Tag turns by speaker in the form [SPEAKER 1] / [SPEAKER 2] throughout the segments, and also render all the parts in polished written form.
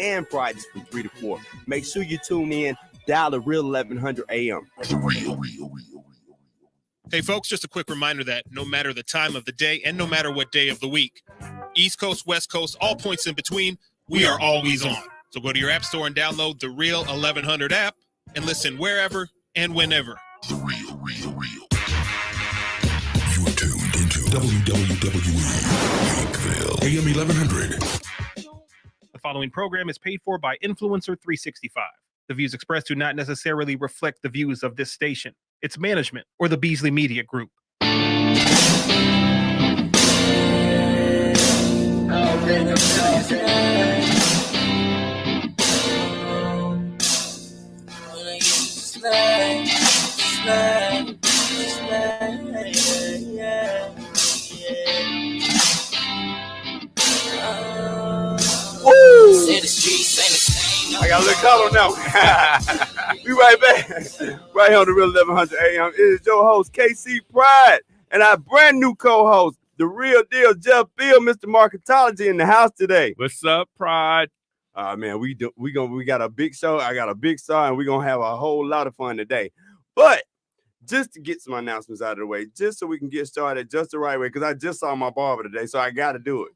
[SPEAKER 1] and Fridays from 3 to 4. Make sure you tune in. Dial the Real 1100 AM.
[SPEAKER 2] Hey, folks, just a quick reminder that no matter the time of the day and no matter what day of the week, East Coast, West Coast, all points in between, we are always on. So go to your app store and download the Real 1100 app and listen wherever and whenever.
[SPEAKER 3] The Real. You're tuned into WWE Lakeville, AM 1100.
[SPEAKER 2] The following program is paid for by Influencer 365. The views expressed do not necessarily reflect the views of this station, its management, or the Beasley Media Group.
[SPEAKER 1] I got a little color now. We right back. Right here on the Real 1100 AM. It is your host, KC Pride, and our brand new co-host, the real deal, Jeff Beale, Mr. Marketology, in the house today.
[SPEAKER 4] What's up, Pride?
[SPEAKER 1] Man, we got a big show. I got a big star, and we're gonna have a whole lot of fun today. But just to get some announcements out of the way, just so we can get started just the right way, because I just saw my barber today, so I got to do it.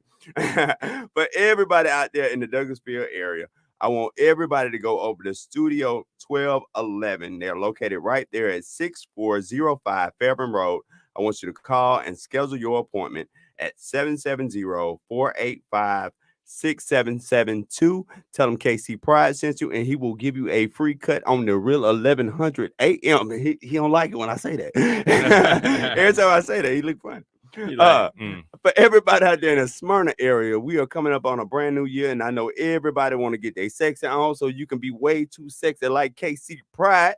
[SPEAKER 1] But everybody out there in the Douglasville area, I want everybody to go over to Studio 1211. They're located right there at 6405 Fairburn Road. I want you to call and schedule your appointment at 770-485-6772. Tell him KC Pride sent you, and he will give you a free cut on the Real 1100 AM. He don't like it when I say that. Every time I say that, he look funny. For everybody out there in the Smyrna area, we are coming up on a brand new year, and I know everybody want to get their sexy on, so you can be way too sexy like KC Pride.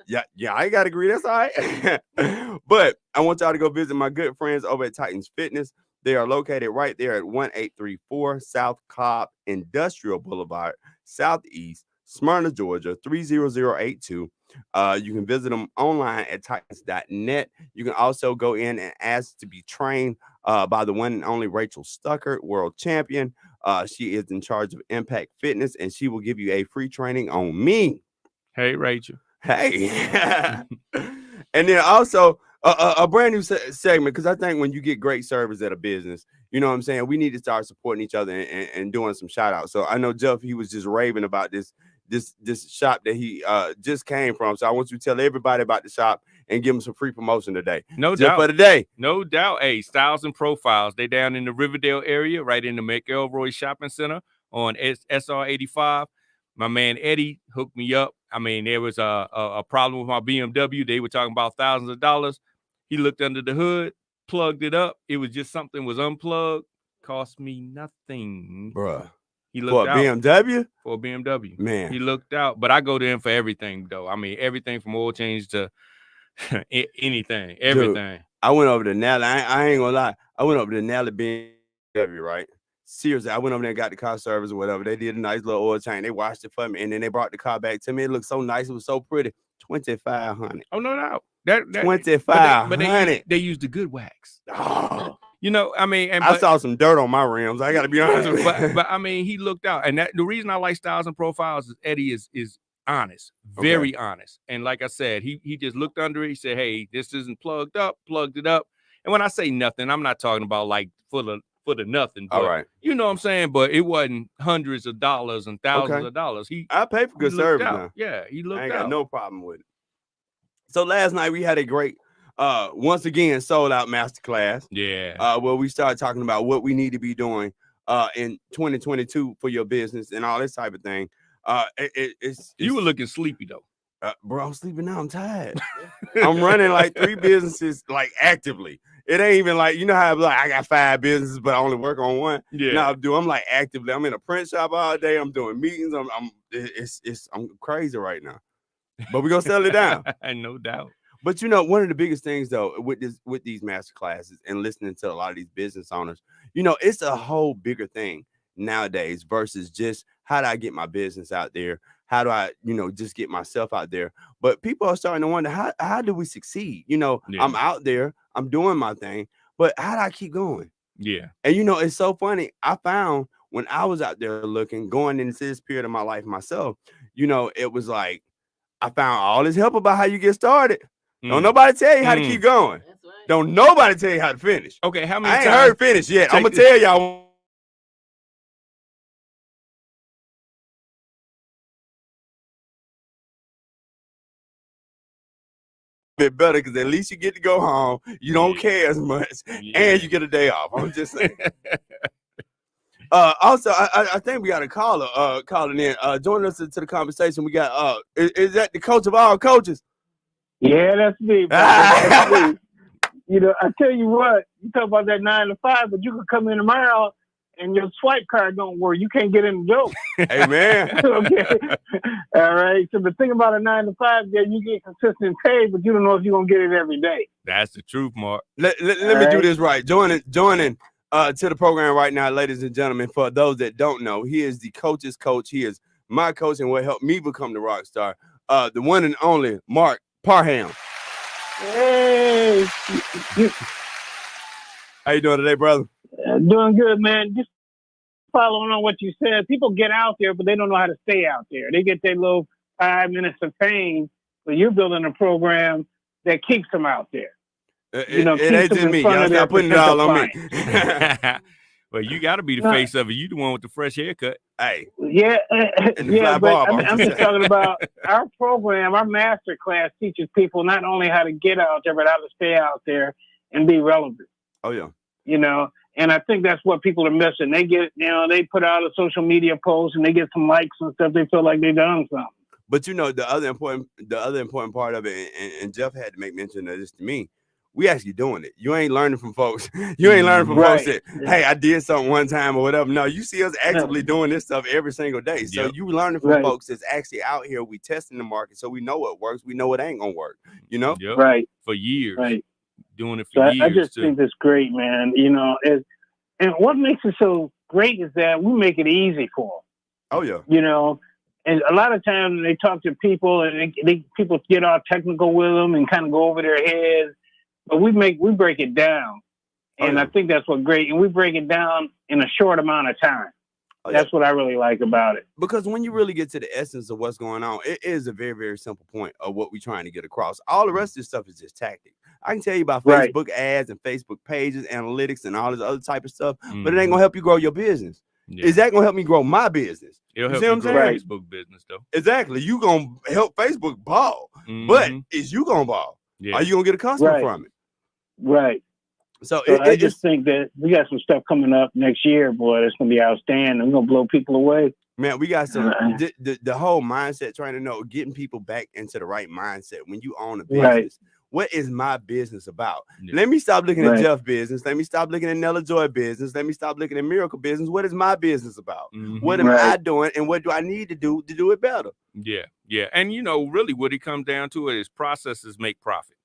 [SPEAKER 1] Yeah, I gotta agree. That's all right. But I want y'all to go visit my good friends over at Titans Fitness. They are located right there at 1834 South Cobb Industrial Boulevard, Southeast, Smyrna, Georgia, 30082. You can visit them online at titans.net. You can also go in and ask to be trained by the one and only Rachel Stucker, world champion. She is in charge of Impact Fitness, and she will give you a free training on me.
[SPEAKER 4] Hey, Rachel.
[SPEAKER 1] Hey. And then also a brand new segment, because I think when you get great service at a business, you know what I'm saying, we need to start supporting each other and doing some shout outs. So I know Jeff, he was just raving about this shop that he just came from. So I want you to tell everybody about the shop and give them some free promotion today.
[SPEAKER 4] No
[SPEAKER 1] just
[SPEAKER 4] doubt.
[SPEAKER 1] For today.
[SPEAKER 4] No doubt. Hey, Styles and Profiles. They down in the Riverdale area, right in the McElroy Shopping Center on SR 85. My man Eddie hooked me up. I mean, there was a problem with my BMW. They were talking about thousands of dollars. He looked under the hood, plugged it up. It was just something was unplugged. Cost me nothing.
[SPEAKER 1] Bruh.
[SPEAKER 4] He looked out.
[SPEAKER 1] BMW?
[SPEAKER 4] For a BMW.
[SPEAKER 1] Man.
[SPEAKER 4] He looked out. But I go to him for everything, though. I mean, everything from oil change to anything. Everything.
[SPEAKER 1] Dude, I went over to Nella. I ain't gonna lie. I went over to Nella BMW, right? Seriously, I went over there and got the car service or whatever. They did a nice little oil change. They washed it for me, and then they brought the car back to me. It looked so nice. It was so pretty. $2,500.
[SPEAKER 4] Oh, no doubt. That
[SPEAKER 1] $2,500.
[SPEAKER 4] But they used the good wax.
[SPEAKER 1] Oh.
[SPEAKER 4] You know, I mean,
[SPEAKER 1] I saw some dirt on my rims. I got to be honest with you.
[SPEAKER 4] But I mean, he looked out, and the reason I like Styles and Profiles is Eddie is honest, very honest. And like I said, he just looked under it. He said, "Hey, this isn't plugged up." Plugged it up. And when I say nothing, I'm not talking about like full of nothing. But,
[SPEAKER 1] all right.
[SPEAKER 4] You know what I'm saying? But it wasn't hundreds of dollars and thousands of dollars.
[SPEAKER 1] I pay for good service now.
[SPEAKER 4] Yeah, he looked out.
[SPEAKER 1] I ain't got no problem with it. So last night we had a great, once again, sold out masterclass.
[SPEAKER 4] Yeah.
[SPEAKER 1] Where we started talking about what we need to be doing in 2022 for your business and all this type of thing.
[SPEAKER 4] You were looking sleepy though.
[SPEAKER 1] Bro, I'm sleeping now. I'm tired. I'm running like 3 businesses, like actively. It ain't even like, you know how like I got 5 businesses, but I only work on one.
[SPEAKER 4] Yeah.
[SPEAKER 1] No, I'm like actively. I'm in a print shop all day. I'm doing meetings. I'm crazy right now. But we're gonna settle it down.
[SPEAKER 4] No doubt.
[SPEAKER 1] But you know, one of the biggest things though with these master classes and listening to a lot of these business owners, you know, it's a whole bigger thing nowadays versus just how do I get my business out there? How do I, you know, just get myself out there? But people are starting to wonder, how do we succeed? You know, I'm out there, I'm doing my thing, but how do I keep going?
[SPEAKER 4] Yeah.
[SPEAKER 1] And you know, it's so funny. I found when I was out there looking, going into this period of my life myself, you know, it was like I found all this help about how you get started. Don't nobody tell you how to keep going.
[SPEAKER 5] That's right.
[SPEAKER 1] Don't nobody tell you how to finish.
[SPEAKER 4] Okay, how many
[SPEAKER 1] I ain't
[SPEAKER 4] times?
[SPEAKER 1] heard finish yet. I'm gonna tell y'all. Bit better because at least you get to go home. You don't care as much, and you get a day off. I'm just saying. Also, I think we got a caller calling in. Joining us to the conversation. We got is that the coach of all coaches?
[SPEAKER 6] Yeah, that's me. That's me. You know, I tell you what, you talk about that 9 to 5, but you can come in tomorrow and your swipe card don't work. You can't get in the door.
[SPEAKER 1] Hey, man.
[SPEAKER 6] Okay. All right. So the thing about a 9 to 5, yeah, you get consistent pay, but you don't know if you're going to get it every day.
[SPEAKER 4] That's the truth, Mark.
[SPEAKER 1] Let me do this right. Joining to the program right now, ladies and gentlemen, for those that don't know, he is the coach's coach. He is my coach and what helped me become the rock star. The one and only Mark Parham.
[SPEAKER 6] Hey.
[SPEAKER 1] How you doing today, brother?
[SPEAKER 6] Doing good, man. Just following on what you said. People get out there, but they don't know how to stay out there. They get their little 5 minutes of fame, but you're building a program that keeps them out there.
[SPEAKER 1] It ain't just me. Y'all stop putting it all on me.
[SPEAKER 4] Well, you got to be the face of it. You the one with the fresh haircut.
[SPEAKER 1] Hey.
[SPEAKER 6] Yeah, yeah, but I'm just talking about our program. Our master class teaches people not only how to get out there, but how to stay out there and be relevant.
[SPEAKER 1] Oh, yeah.
[SPEAKER 6] You know, and I think that's what people are missing. They get, you know, they put out a social media post and they get some likes and stuff. They feel like they've done something.
[SPEAKER 1] But, you know, the other important part of it, and Jeff had to make mention of this to me, we actually doing it. You ain't learning from folks. You ain't learning from folks that, hey, I did something one time or whatever. No, you see us actively doing this stuff every single day. So you learning from folks that's actually out here. We testing the market so we know what works. We know what ain't going to work, you know?
[SPEAKER 4] Yep.
[SPEAKER 6] Right.
[SPEAKER 4] For years.
[SPEAKER 6] Right.
[SPEAKER 4] Doing it for years,
[SPEAKER 6] I just think it's great, man. You know, and what makes it so great is that we make it easy for them.
[SPEAKER 1] Oh, yeah.
[SPEAKER 6] You know, and a lot of times they talk to people and people get all technical with them and kind of go over their heads. But we break it down, and I think that's what's great. And we break it down in a short amount of time. That's what I really like about it.
[SPEAKER 1] Because when you really get to the essence of what's going on, it is a very, very simple point of what we're trying to get across. All the rest of this stuff is just tactic. I can tell you about Facebook ads and Facebook pages, analytics, and all this other type of stuff, but it ain't gonna help you grow your business. Yeah. Is that gonna help me grow my business?
[SPEAKER 4] It'll help you grow Facebook business, though.
[SPEAKER 1] Exactly. You gonna help Facebook ball, but is you gonna ball? Yeah. Are you gonna get a customer from it?
[SPEAKER 6] Right.
[SPEAKER 1] So
[SPEAKER 6] I just think that we got some stuff coming up next year, boy. That's gonna be outstanding. We're gonna blow people away.
[SPEAKER 1] Man, we got some the whole mindset, trying to know, getting people back into the right mindset. When you own a business, what is my business about? Yeah. Let me stop looking at Jeff's business. Let me stop looking at Nella Joy business. Let me stop looking at Miracle business. What is my business about? What am I doing, and what do I need to do it better?
[SPEAKER 4] Yeah, yeah. And you know, really what it comes down to is processes make profit.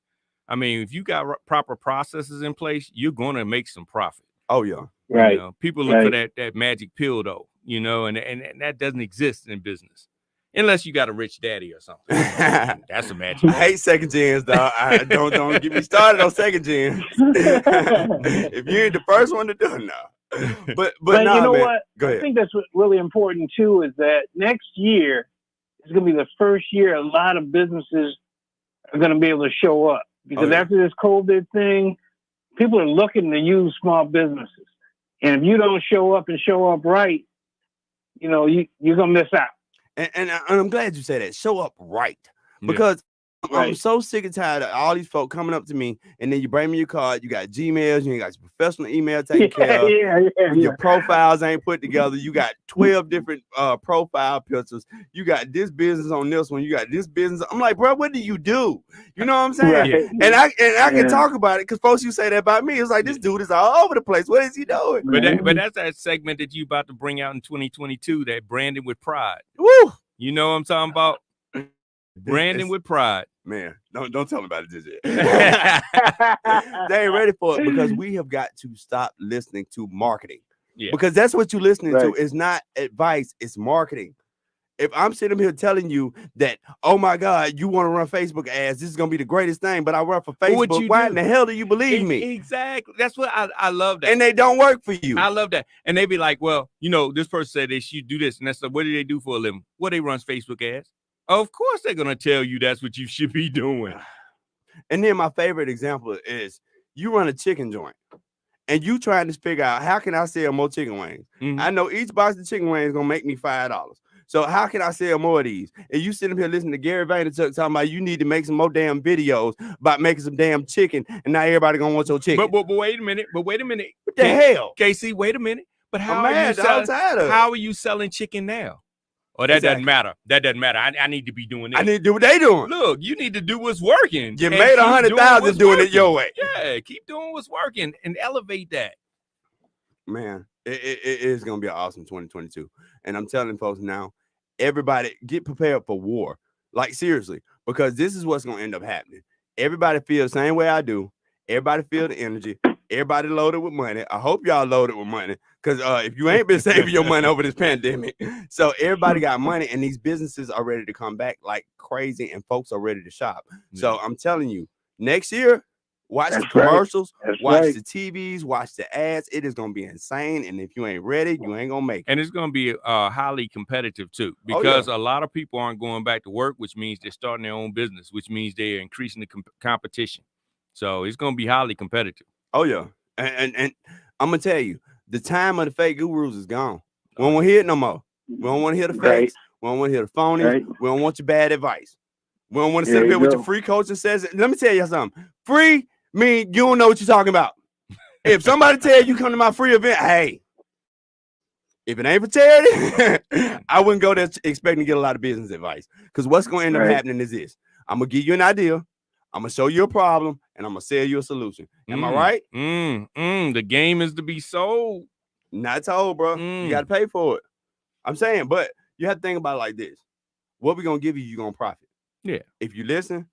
[SPEAKER 4] I mean, if you got proper processes in place, you're going to make some profit.
[SPEAKER 1] Oh, yeah.
[SPEAKER 6] Right.
[SPEAKER 4] You know, people look for that magic pill, though, you know, and that doesn't exist in business unless you got a rich daddy or something. That's a magic pill.
[SPEAKER 1] I hate second gens, dog. Don't get me started on second gens. If you ain't the first one to do it, no. But nah,
[SPEAKER 6] you know
[SPEAKER 1] man.
[SPEAKER 6] what?
[SPEAKER 1] Go ahead.
[SPEAKER 6] I think that's what's really important, too, is that next year is going to be the first year a lot of businesses are going to be able to show up. Because after this COVID thing, people are looking to use small businesses. And if you don't show up and show up right, you know, you're going to miss out.
[SPEAKER 1] And I'm glad you said that. Show up right. Because I'm so sick and tired of all these folk coming up to me, and then you bring me your card. You got Gmails, you got your professional email taken care of. Your profiles ain't put together. You got 12 different profile pictures. You got this business on this one. You got this business. I'm like, bro, what do you do? You know what I'm saying?
[SPEAKER 6] Right.
[SPEAKER 1] And I can talk about it because folks, you say that about me. It's like, this dude is all over the place. What is he doing?
[SPEAKER 4] But that's that segment that you about to bring out in 2022, that branding with pride.
[SPEAKER 1] Woo!
[SPEAKER 4] You know what I'm talking about? Branding with pride.
[SPEAKER 1] Man, don't tell me about it just yet. They ain't ready for it because we have got to stop listening to marketing. Yeah. Because that's what you're listening to. It's not advice, it's marketing. If I'm sitting here telling you that, oh my God, you want to run Facebook ads, this is gonna be the greatest thing, but I run for Facebook. Why in the hell do you believe me?
[SPEAKER 4] Exactly. That's what I love that.
[SPEAKER 1] And they don't work for you.
[SPEAKER 4] I love that. And they be like, well, you know, this person said they should do this, and that's like, what do they do for a living? Well, they run Facebook ads. Of course, they're gonna tell you that's what you should be doing.
[SPEAKER 1] And then my favorite example is you run a chicken joint. And you trying to figure out, how can I sell more chicken wings?
[SPEAKER 4] Mm-hmm.
[SPEAKER 1] I know each box of chicken wings is going to make me $5. So how can I sell more of these? And you sitting here listening to Gary Vaynerchuk talking about you need to make some more damn videos about making some damn chicken, and now everybody going to want your chicken.
[SPEAKER 4] But wait a minute. What
[SPEAKER 1] the hell?
[SPEAKER 4] Casey, wait a minute. But how are you selling chicken now? Oh, that doesn't matter. That doesn't matter. I need to be doing this.
[SPEAKER 1] I need to do what they doing.
[SPEAKER 4] Look, you need to do what's working.
[SPEAKER 1] You made 100,000 doing it your way.
[SPEAKER 4] Yeah, keep doing what's working and elevate that.
[SPEAKER 1] Man, it is going to be an awesome 2022. And I'm telling folks now, everybody get prepared for war. Like, seriously, because this is what's going to end up happening. Everybody feel the same way I do. Everybody feel the energy. Everybody loaded with money. I hope y'all loaded with money, because if you ain't been saving your money over this pandemic, so everybody got money, and these businesses are ready to come back like crazy, and folks are ready to shop. Yeah. So I'm telling you, next year, watch the commercials, watch the TVs, watch the ads. It is going to be insane, and if you ain't ready, you ain't going to make it.
[SPEAKER 4] And it's going to be highly competitive too, because a lot of people aren't going back to work, which means they're starting their own business, which means they're increasing the competition. So it's going to be highly competitive.
[SPEAKER 1] Oh, yeah. And I'm going to tell you, the time of the fake gurus is gone. We don't want to hear it no more. We don't want to hear the fakes. We don't want to hear the phonies. We don't want your bad advice. We don't want to sit up here with your free coach and says, let me tell you something. Free mean you don't know what you're talking about. If somebody tell you come to my free event, hey, if it ain't for charity, I wouldn't go there expecting to get a lot of business advice. Because what's going to end up happening is this. I'm going to give you an idea. I'm going to show you a problem, and I'm going to sell you a solution. Am I right?
[SPEAKER 4] The game is to be sold.
[SPEAKER 1] Not told, bro. You got to pay for it. I'm saying, but you have to think about it like this. What we're going to give you, you're going to profit.
[SPEAKER 4] Yeah.
[SPEAKER 1] If you listen,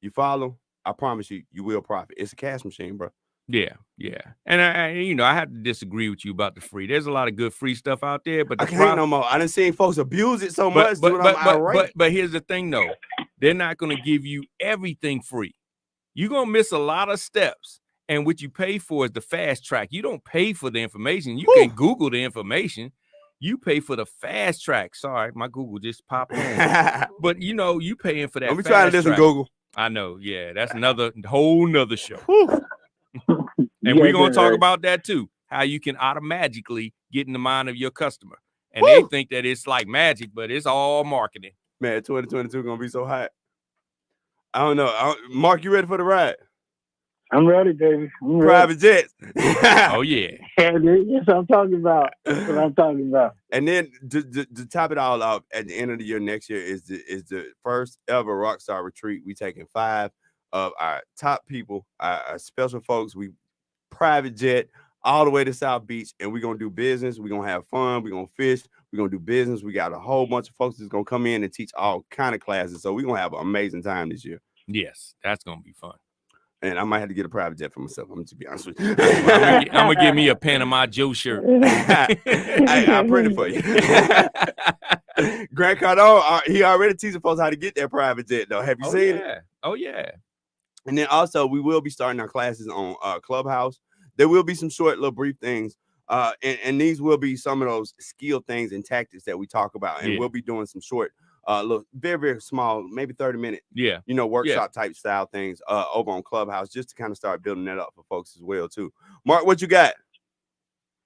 [SPEAKER 1] you follow, I promise you, you will profit. It's a cash machine, bro.
[SPEAKER 4] Yeah. And I have to disagree with you about the free. There's a lot of good free stuff out there, but
[SPEAKER 1] I can't no more. I done seen folks abuse it so much.
[SPEAKER 4] But here's the thing, though. They're not going to give you everything free. You're going to miss a lot of steps. And what you pay for is the fast track. You don't pay for the information. You can Google the information. You pay for the fast track. Sorry, my Google just popped on. But, you paying for that.
[SPEAKER 1] Let me try to listen to Google.
[SPEAKER 4] I know. Yeah, that's whole nother show. And we're going to talk about that, too. How you can automatically get in the mind of your customer. And they think that it's like magic, but it's all marketing.
[SPEAKER 1] Man, 2022 going to be so hot. I don't know. Mark, you ready for the ride?
[SPEAKER 6] I'm ready, baby.
[SPEAKER 1] Private jets.
[SPEAKER 4] Oh, yeah.
[SPEAKER 6] That's what I'm talking about. That's what I'm talking about.
[SPEAKER 1] And then to top it all off, at the end of the year, next year is the first ever Rockstar retreat. We taking 5 of our top people, our special folks. We private jet all the way to South Beach, and we're going to do business. We're going to have fun. We're going to fish. We're going to do business. We got a whole bunch of folks that's going to come in and teach all kind of classes. So we're going to have an amazing time this year.
[SPEAKER 4] Yes, that's going to be fun.
[SPEAKER 1] And I might have to get a private jet for myself. I'm going to be honest with you.
[SPEAKER 4] I'm going to give me a Panama Joe shirt.
[SPEAKER 1] I printed for you. Grant Cardone, he already teaching folks how to get that private jet, though. Have you seen it?
[SPEAKER 4] Oh, yeah.
[SPEAKER 1] And then also, we will be starting our classes on Clubhouse. There will be some short, little brief things. And these will be some of those skill things and tactics that we talk about. And we'll be doing some short, little, very, very small, maybe 30-minute, workshop type style things over on Clubhouse, just to kind of start building that up for folks as well, too. Mark, what you got?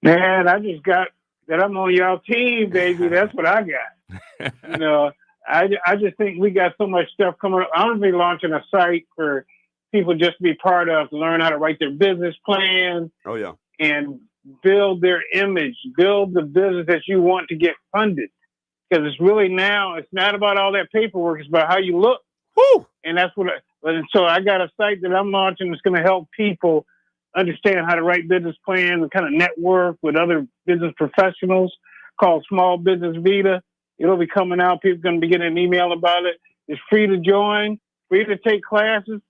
[SPEAKER 6] Man, I just got that I'm on y'all team, baby. That's what I got. I just think we got so much stuff coming up. I'm going to be launching a site for people just to be part of, to learn how to write their business plan.
[SPEAKER 1] Oh, yeah.
[SPEAKER 6] And build their image, build the business that you want to get funded. Because it's really now, it's not about all that paperwork. It's about how you look.
[SPEAKER 1] Woo!
[SPEAKER 6] And that's what, so I got a site that I'm launching that's going to help people understand how to write business plans and kind of network with other business professionals, called Small Business Vita. It'll be coming out. People are going to be getting an email about it. It's free to join, free to take classes,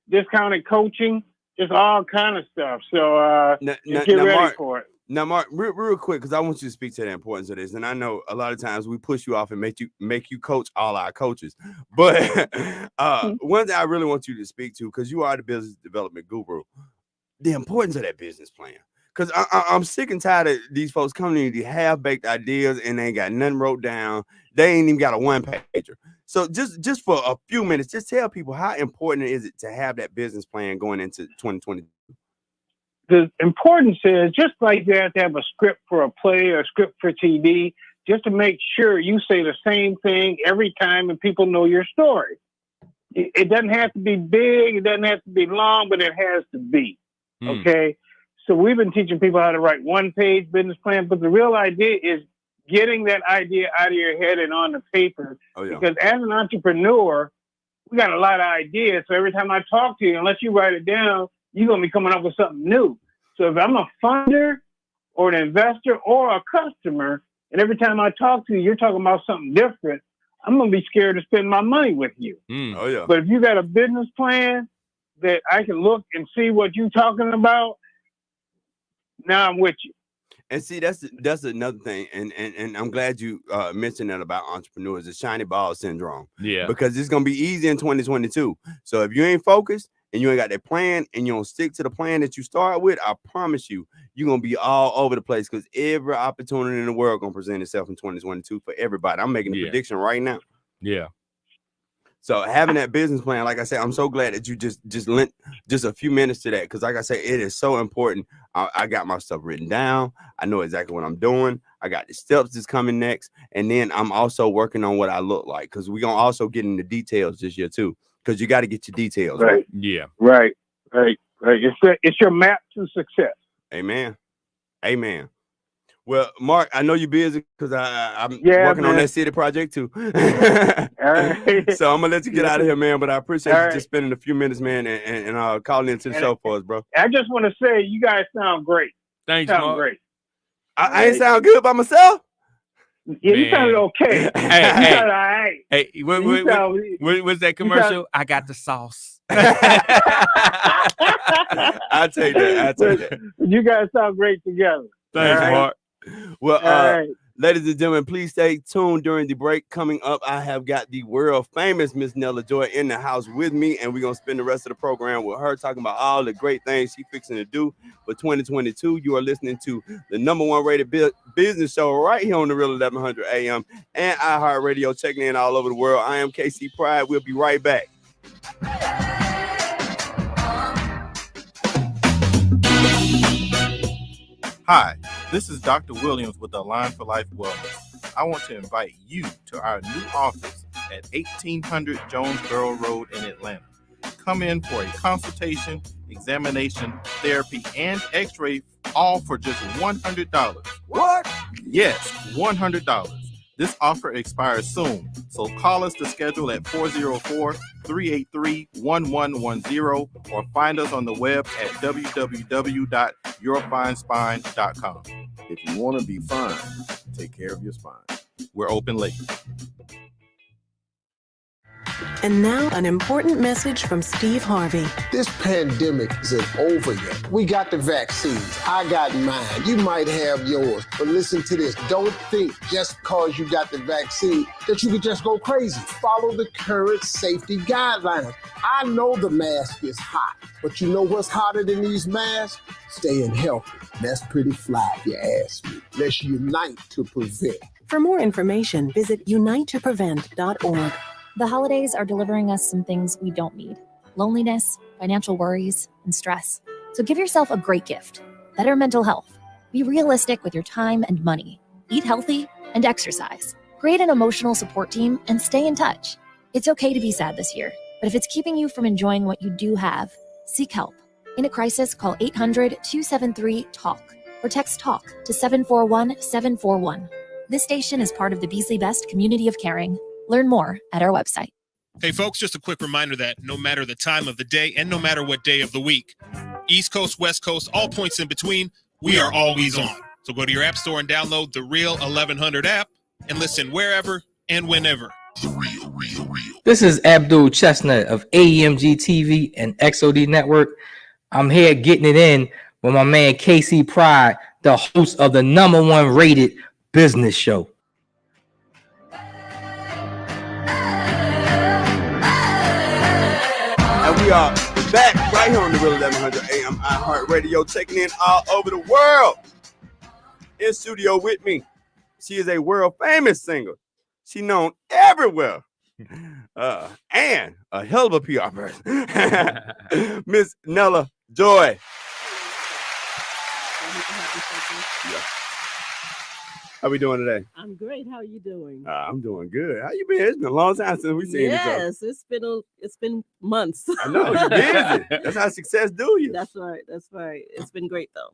[SPEAKER 6] discounted coaching, just all kind of stuff. So get ready for it.
[SPEAKER 1] Now, Mark, real quick, because I want you to speak to the importance of this. And I know a lot of times we push you off and make you coach all our coaches. But one thing I really want you to speak to, because you are the business development guru, the importance of that business plan. Because I'm sick and tired of these folks coming in with half-baked ideas and they ain't got nothing wrote down. They ain't even got a one-pager. So just for a few minutes, just tell people how important is it to have that business plan going into 2022.
[SPEAKER 6] The importance is, just like you have to have a script for a play or a script for TV, just to make sure you say the same thing every time and people know your story. It doesn't have to be big, it doesn't have to be long, but it has to be. Okay? So we've been teaching people how to write one-page business plan, but the real idea is getting that idea out of your head and on the paper. Because as an entrepreneur, we got a lot of ideas. So every time I talk to you, unless you write it down, you're going to be coming up with something new. So if I'm a funder or an investor or a customer, and every time I talk to you, you're talking about something different, I'm going to be scared to spend my money with you. But if you got a business plan that I can look and see what you're talking about, now I'm with you.
[SPEAKER 1] And see, that's another thing. And I'm glad you mentioned that about entrepreneurs, the shiny ball syndrome.
[SPEAKER 4] Yeah.
[SPEAKER 1] Because it's going to be easy in 2022. So if you ain't focused, and you ain't got that plan, and you don't stick to the plan that you start with, I promise you, you're going to be all over the place, because every opportunity in the world going to present itself in 2022 for everybody. I'm making a prediction right now.
[SPEAKER 4] Yeah.
[SPEAKER 1] So having that business plan, like I said, I'm so glad that you just lent just a few minutes to that, because like I said, it is so important. I got my stuff written down. I know exactly what I'm doing. I got the steps that's coming next. And then I'm also working on what I look like, because we're going to also get into details this year too. Because you got to get your details right.
[SPEAKER 4] Yeah.
[SPEAKER 6] Right. It's your map to success.
[SPEAKER 1] Amen. Well, Mark, I know you're busy because I'm working on that city project too. So I'm gonna let you get out of here, man. But I appreciate you just spending a few minutes, man, and calling into the show for us, bro.
[SPEAKER 6] I just want to say you guys sound great.
[SPEAKER 4] Thanks, Mark.
[SPEAKER 6] Great.
[SPEAKER 1] I ain't sound good by myself.
[SPEAKER 6] Yeah, you sounded okay.
[SPEAKER 4] Hey,
[SPEAKER 6] all right.
[SPEAKER 4] Hey, what's that commercial? I got the sauce.
[SPEAKER 1] I'll take that.
[SPEAKER 6] You guys sound great together.
[SPEAKER 4] Thanks, Mark.
[SPEAKER 1] Well, ladies and gentlemen, please stay tuned during the break. Coming up, I have got the world famous Miss Nella Joy in the house with me, and we're going to spend the rest of the program with her talking about all the great things she's fixing to do for 2022. You are listening to the #1 rated business show right here on the Real 1100 AM and iHeartRadio, checking in all over the world. I am KC Pride. We'll be right back.
[SPEAKER 5] Hi, this is Dr. Williams with Align for Life Wellness. I want to invite you to our new office at 1800 Jonesboro Road in Atlanta. Come in for a consultation, examination, therapy, and x-ray, all for just $100.
[SPEAKER 1] What?
[SPEAKER 5] Yes, $100. This offer expires soon, so call us to schedule at 404-383-1110 or find us on the web at www.yourfinespine.com.
[SPEAKER 7] If you want to be fine, take care of your spine.
[SPEAKER 5] We're open late.
[SPEAKER 8] And now an important message from Steve Harvey.
[SPEAKER 9] This pandemic isn't over yet. We got the vaccines. I got mine. You might have yours. But listen to this. Don't think just because you got the vaccine that you could just go crazy. Follow the current safety guidelines. I know the mask is hot, but you know what's hotter than these masks? Staying healthy. That's pretty fly if you ask me. Let's unite to prevent.
[SPEAKER 8] For more information, visit unitetoprevent.org.
[SPEAKER 10] The holidays are delivering us some things we don't need: loneliness, financial worries, and stress. So give yourself a great gift: better mental health. Be realistic with your time and money. Eat healthy and exercise. Create an emotional support team and stay in touch. It's okay to be sad this year, but if it's keeping you from enjoying what you do have, seek help. In a crisis, call 800-273-TALK or text TALK to 741-741. This station is part of the Beasley Best community of caring. Learn more at our website.
[SPEAKER 2] Hey, folks, just a quick reminder that no matter the time of the day and no matter what day of the week, East Coast, West Coast, all points in between, we are always on. So go to your app store and download the Real 1100 app and listen wherever and whenever.
[SPEAKER 3] The Real.
[SPEAKER 11] This is Abdul Chestnut of AEMG TV and XOD Network. I'm here getting it in with my man KC Pride, the host of the #1 rated business show.
[SPEAKER 1] And we are back right here on the Real 1100 AM iHeartRadio, checking in all over the world. In studio with me, she is a world famous singer. She known everywhere. And a hell of a PR person. Miss Nella Joy. Yeah. How we doing today?
[SPEAKER 12] I'm great. How are you doing?
[SPEAKER 1] I'm doing good. How you been? It's been a long time since we seen each other.
[SPEAKER 12] Yes, it's been months.
[SPEAKER 1] I know you're busy. That's how success do you.
[SPEAKER 12] That's right. That's right. It's been great though.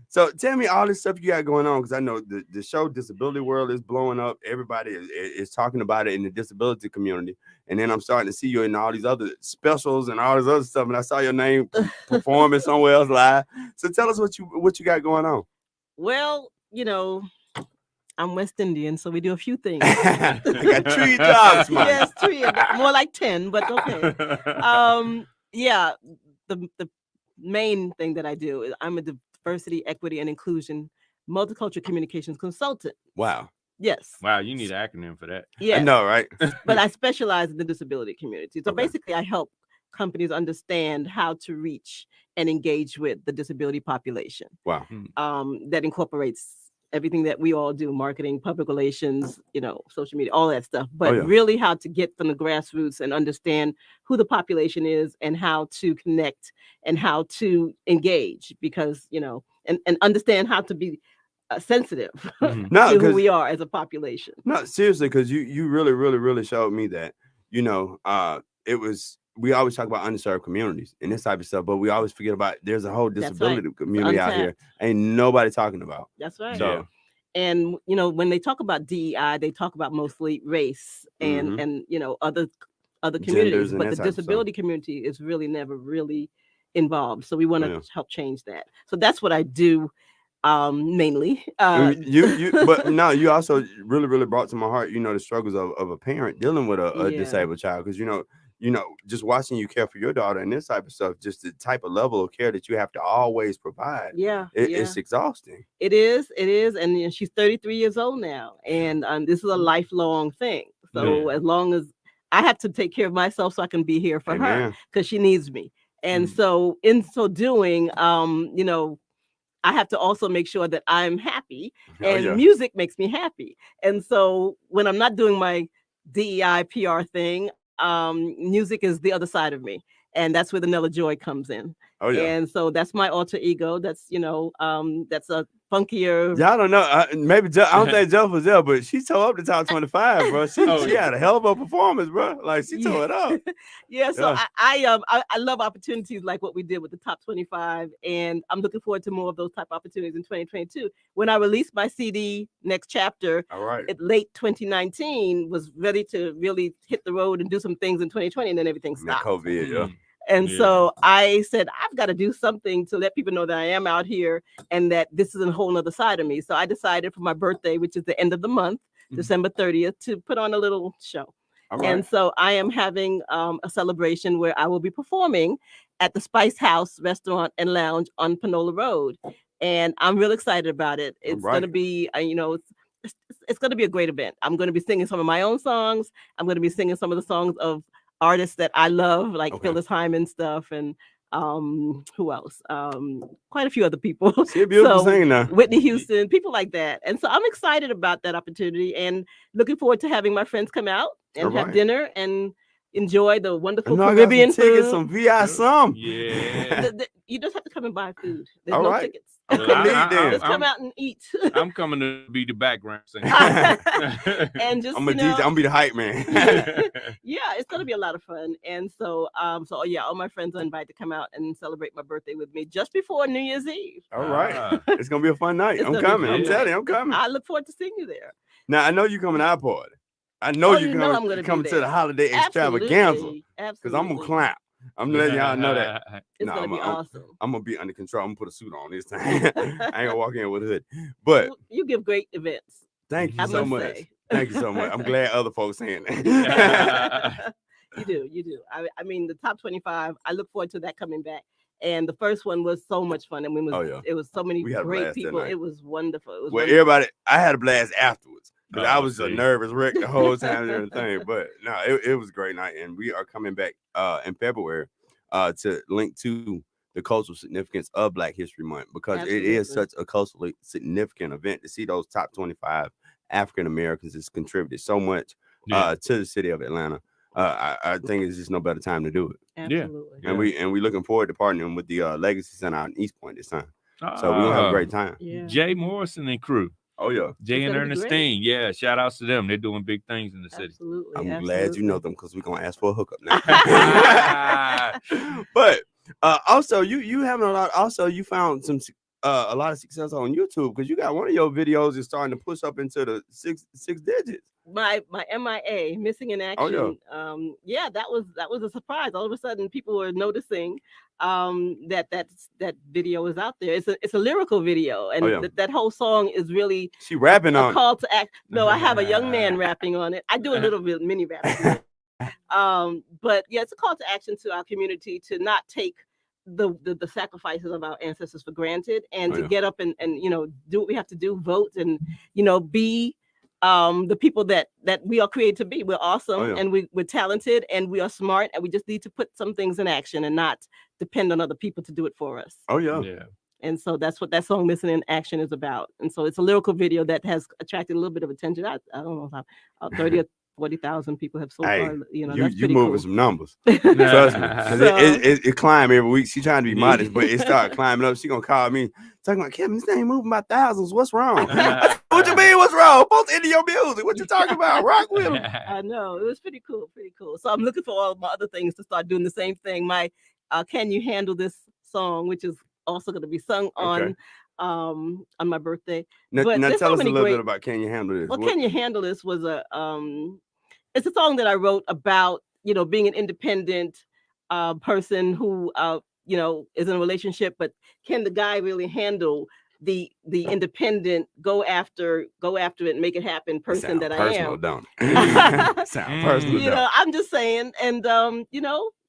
[SPEAKER 1] So tell me all this stuff you got going on, because I know the show Disability World is blowing up. Everybody is talking about it in the disability community. And then I'm starting to see you in all these other specials and all this other stuff. And I saw your name performing somewhere else live. So tell us what you got going on.
[SPEAKER 12] Well, I'm West Indian, so we do a few things.
[SPEAKER 1] I got 3 jobs, man.
[SPEAKER 12] Yes, 3. More like 10, but okay. Yeah, the main thing that I do is I'm a diversity, equity, and inclusion multicultural communications consultant.
[SPEAKER 1] Wow.
[SPEAKER 12] Yes.
[SPEAKER 4] Wow, you need an acronym for that.
[SPEAKER 12] Yeah.
[SPEAKER 1] I know, right?
[SPEAKER 12] But I specialize in the disability community. So basically, I help companies understand how to reach and engage with the disability population.
[SPEAKER 1] Wow.
[SPEAKER 12] That incorporates everything that we all do, marketing, public relations, social media, all that stuff, but really how to get from the grassroots and understand who the population is and how to connect and how to engage, because, and understand how to be sensitive to who we are as a population.
[SPEAKER 1] No, seriously, because you really showed me that, we always talk about underserved communities and this type of stuff, but we always forget about there's a whole disability community out here. Ain't nobody talking about.
[SPEAKER 12] That's right.
[SPEAKER 1] So,
[SPEAKER 12] and when they talk about DEI, they talk about mostly race and other communities, but the disability community is really never really involved. So we want to help change that. So that's what I do mainly.
[SPEAKER 1] But no, you also really brought to my heart, the struggles of a parent dealing with a disabled child, because just watching you care for your daughter and this type of stuff, just the type of level of care that you have to always provide. It's exhausting.
[SPEAKER 12] It is. And she's 33 years old now. And this is a lifelong thing. So as long as I have to take care of myself so I can be here for her, because she needs me. And so in so doing, I have to also make sure that I'm happy, and music makes me happy. And so when I'm not doing my DEI PR thing, music is the other side of me, and that's where the Nella Joy comes in. And so that's my alter ego. That's that's a funkier.
[SPEAKER 1] Y'all don't know. Maybe I don't think Jeff was there, but she tore up the top 25, bro. She had a hell of a performance, bro. Like she tore it up.
[SPEAKER 12] So I love opportunities like what we did with the top 25, and I'm looking forward to more of those type of opportunities in 2022. When I released my CD, Next Chapter, at late 2019, was ready to really hit the road and do some things in 2020, and then everything stopped.
[SPEAKER 1] COVID,
[SPEAKER 12] And so I said, I've got to do something to let people know that I am out here and that this is a whole nother side of me. So I decided for my birthday, which is the end of the month, December 30th, to put on a little show. And so I am having a celebration where I will be performing at the Spice House Restaurant and Lounge on Panola Road. And I'm real excited about it. It's going to be, it's going to be a great event. I'm going to be singing some of my own songs. I'm going to be singing some of the songs of artists that I love, like Phyllis Hyman stuff, and who else? Quite a few other people.
[SPEAKER 1] She's a beautiful singer now.
[SPEAKER 12] Whitney Houston, people like that. And so I'm excited about that opportunity and looking forward to having my friends come out and have dinner and enjoy the wonderful Caribbean food.
[SPEAKER 1] Some VI some.
[SPEAKER 4] Yeah.
[SPEAKER 12] You just have to come and buy food. There's no tickets.
[SPEAKER 4] Just
[SPEAKER 12] come out and eat.
[SPEAKER 4] I'm coming to be the background singer.
[SPEAKER 12] And just
[SPEAKER 1] I'm gonna be the hype man.
[SPEAKER 12] Yeah, it's gonna be a lot of fun. And so all my friends are invited to come out and celebrate my birthday with me just before New Year's Eve.
[SPEAKER 1] All right. It's gonna be a fun night. I'm coming. I'm telling you, I'm coming.
[SPEAKER 12] I look forward to seeing you there.
[SPEAKER 1] Now I know you coming to our party. I know you're coming to the holiday extravaganza. Because I'm gonna clap. I'm letting y'all know that.
[SPEAKER 12] It's gonna be awesome.
[SPEAKER 1] I'm gonna be under control. I'm gonna put a suit on this time. I ain't gonna walk in with a hood. But
[SPEAKER 12] you give great events.
[SPEAKER 1] Thank you so much. Thank you so much. I'm glad other folks saying that.
[SPEAKER 12] You do. I mean, the top 25. I look forward to that coming back. And the first one was so much fun. I mean, it was so many great people. It was wonderful. It was wonderful.
[SPEAKER 1] Everybody, I had a blast afterwards because I was a nervous wreck the whole time and everything. But no, it was a great night, and we are coming back in February to link to the cultural significance of Black History Month, because it is such a culturally significant event to see those top 25 African Americans has contributed so much to the city of Atlanta. I think it's just no better time to do it.
[SPEAKER 12] Absolutely.
[SPEAKER 1] And we looking forward to partnering with the Legacy Center out in East Point this time. So we're gonna have a great time.
[SPEAKER 4] Jay Morrison and crew.
[SPEAKER 1] Oh yeah,
[SPEAKER 4] Jay and Ernestine. Yeah, shout outs to them. They're doing big things in the city.
[SPEAKER 12] Absolutely.
[SPEAKER 1] I'm glad you know them, because we're gonna ask for a hookup now. But also you having a lot. Also, you found some a lot of success on YouTube, because you got one of your videos is starting to push up into the six digits.
[SPEAKER 12] My MIA, missing in action. That was a surprise. All of a sudden, people were noticing that video is out there. It's a lyrical video, and that whole song is really
[SPEAKER 1] she rapping on
[SPEAKER 12] call to act. No, I have a young man rapping on it. I do a little bit mini rap. But yeah, it's a call to action to our community to not take the sacrifices of our ancestors for granted, and to get up and do what we have to do, vote, and be the people that we are created to be. We're awesome, and we're talented, and we are smart, and we just need to put some things in action and not depend on other people to do it for us. And so that's what that song "Missing in Action" is about. And so it's a lyrical video that has attracted a little bit of attention. I don't know how 30 or 40,000 people have so far. You moving
[SPEAKER 1] cool. Some numbers. Trust me. It climb every week. She trying to be modest, but it started climbing up. She gonna call me talking about, Kevin, this thing moving by thousands. What's wrong? What you mean? What's wrong? Both into your music. What you talking about? Rock with them.
[SPEAKER 12] I know, it was pretty cool. So I'm looking for all of my other things to start doing the same thing. My "Can You Handle This" song, which is also going to be sung on my birthday.
[SPEAKER 1] Now tell us a little bit about "Can You Handle This."
[SPEAKER 12] Well, "Can You Handle This" was it's a song that I wrote about, being an independent person who, is in a relationship, but can the guy really handle the independent, go after it and make it happen person that I am?
[SPEAKER 1] Don't it? Sound personal.
[SPEAKER 12] I'm just saying, and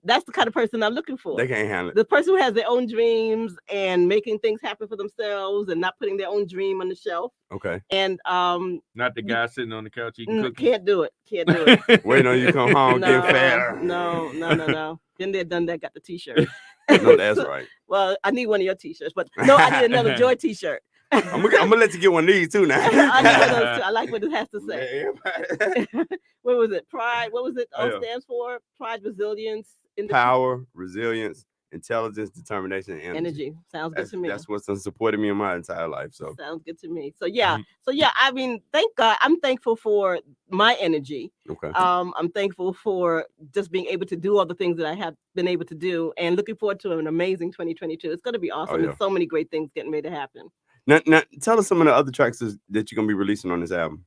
[SPEAKER 12] that's the kind of person I'm looking for.
[SPEAKER 1] They can't handle it.
[SPEAKER 12] The person who has their own dreams and making things happen for themselves and not putting their own dream on the shelf.
[SPEAKER 1] Okay.
[SPEAKER 12] And
[SPEAKER 4] not the guy sitting on the couch eating cookies.
[SPEAKER 12] Can't do it.
[SPEAKER 1] Waiting on you to come home, getting fatter.
[SPEAKER 12] No. Been there, done that, got the t-shirt.
[SPEAKER 1] No, that's right.
[SPEAKER 12] Well, I need one of your t-shirts, but no, I need another Joy t-shirt.
[SPEAKER 1] I'm gonna let you get one of these too now.
[SPEAKER 12] I need one of those too. I like what it has to say. What was it? Pride. What was it? Stands for pride, resilience,
[SPEAKER 1] power, resilience, intelligence, determination, and
[SPEAKER 12] energy. Sounds good to me.
[SPEAKER 1] That's what's supported me in my entire life. So
[SPEAKER 12] sounds good to me. So yeah. I mean, thank God. I'm thankful for my energy.
[SPEAKER 1] Okay.
[SPEAKER 12] I'm thankful for just being able to do all the things that I have been able to do, and looking forward to an amazing 2022. It's going to be awesome. There's so many great things getting ready to happen.
[SPEAKER 1] Now, tell us some of the other tracks that you're going to be releasing on this album.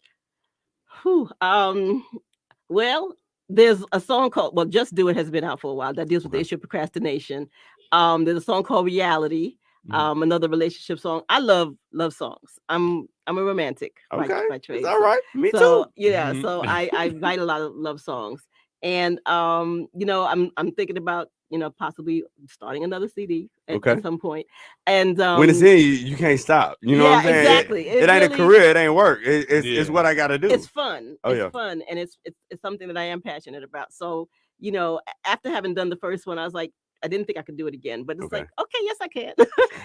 [SPEAKER 12] Well, there's a song called Just Do It has been out for a while that deals with the issue of procrastination. There's a song called Reality, another relationship song. I love songs. I'm a romantic by trade.
[SPEAKER 1] It's all right. Me
[SPEAKER 12] too.
[SPEAKER 1] So
[SPEAKER 12] I write a lot of love songs. And I'm thinking about possibly starting another CD at some point. And
[SPEAKER 1] when it's in you can't stop. You know what I'm saying?
[SPEAKER 12] Exactly.
[SPEAKER 1] It ain't a career. It ain't work. It's what I got to do.
[SPEAKER 12] It's fun. It's fun, and it's something that I am passionate about. So after having done the first one, I was like, I didn't think I could do it again. But it's like, okay, yes, I can.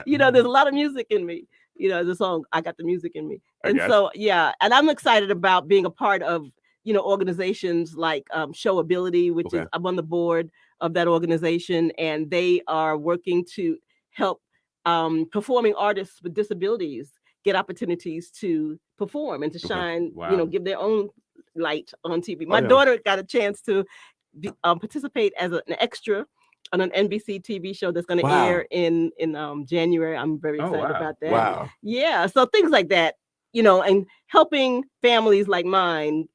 [SPEAKER 12] There's a lot of music in me. The song, I got the music in me, and so and I'm excited about being a part of organizations like Showability, which is I'm on the board of that organization, and they are working to help performing artists with disabilities get opportunities to perform and to shine, give their own light on TV. My daughter got a chance to participate as an extra on an NBC TV show that's going to air in January. I'm very excited about that.
[SPEAKER 1] Wow.
[SPEAKER 12] Yeah, so things like that, and helping families like mine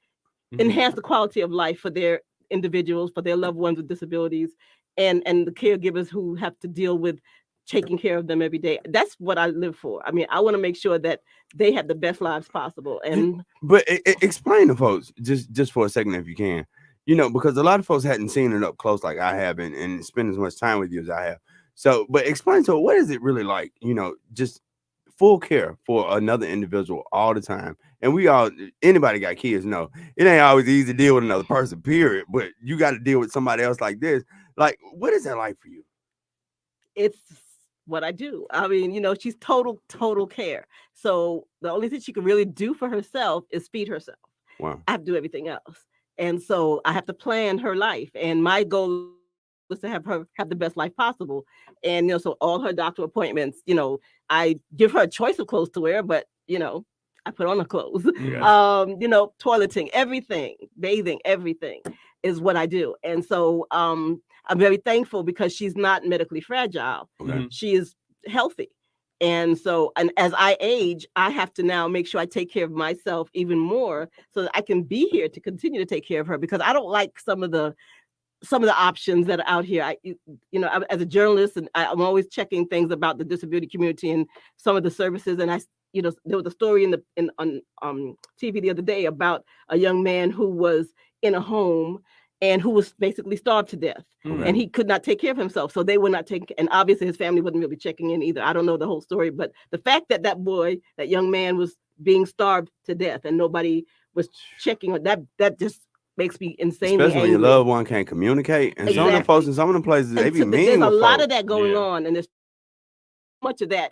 [SPEAKER 12] enhance the quality of life for their individuals, for their loved ones with disabilities, and the caregivers who have to deal with taking care of them every day. That's what I live for. I mean, I want to make sure that they have the best lives possible. And
[SPEAKER 1] but explain to folks just for a second, if you can, because a lot of folks hadn't seen it up close like I have, and spend as much time with you as I have. So, but explain to her, what is it really like? Just full care for another individual all the time. And anybody got kids know it ain't always easy to deal with another person, period. But you got to deal with somebody else like this. Like, what is that like for you?
[SPEAKER 12] It's what I do. I mean, she's total care. So the only thing she can really do for herself is feed herself.
[SPEAKER 1] Wow.
[SPEAKER 12] I have to do everything else. And so I have to plan her life. And my goal was to have her have the best life possible. And, so all her doctor appointments, I give her a choice of clothes to wear, but, I put on the clothes,
[SPEAKER 1] Yeah.
[SPEAKER 12] Toileting, everything, bathing, everything is what I do. And so, I'm very thankful because she's not medically fragile.
[SPEAKER 1] Okay.
[SPEAKER 12] She is healthy. And so, and as I age, I have to now make sure I take care of myself even more so that I can be here to continue to take care of her, because I don't like some of the options that are out here. As a journalist, and I'm always checking things about the disability community and some of the services. And there was a story on TV the other day about a young man who was in a home and who was basically starved to death.
[SPEAKER 1] Okay.
[SPEAKER 12] And he could not take care of himself. So they were not taking, and obviously his family wasn't really checking in either. I don't know the whole story, but the fact that that young man was being starved to death and nobody was checking on that just makes me insanely
[SPEAKER 1] Especially when your
[SPEAKER 12] angry.
[SPEAKER 1] loved one can't communicate. And some of the folks in some of the places, they be mean.
[SPEAKER 12] There's a lot
[SPEAKER 1] folks.
[SPEAKER 12] of that going on, and there's much of that,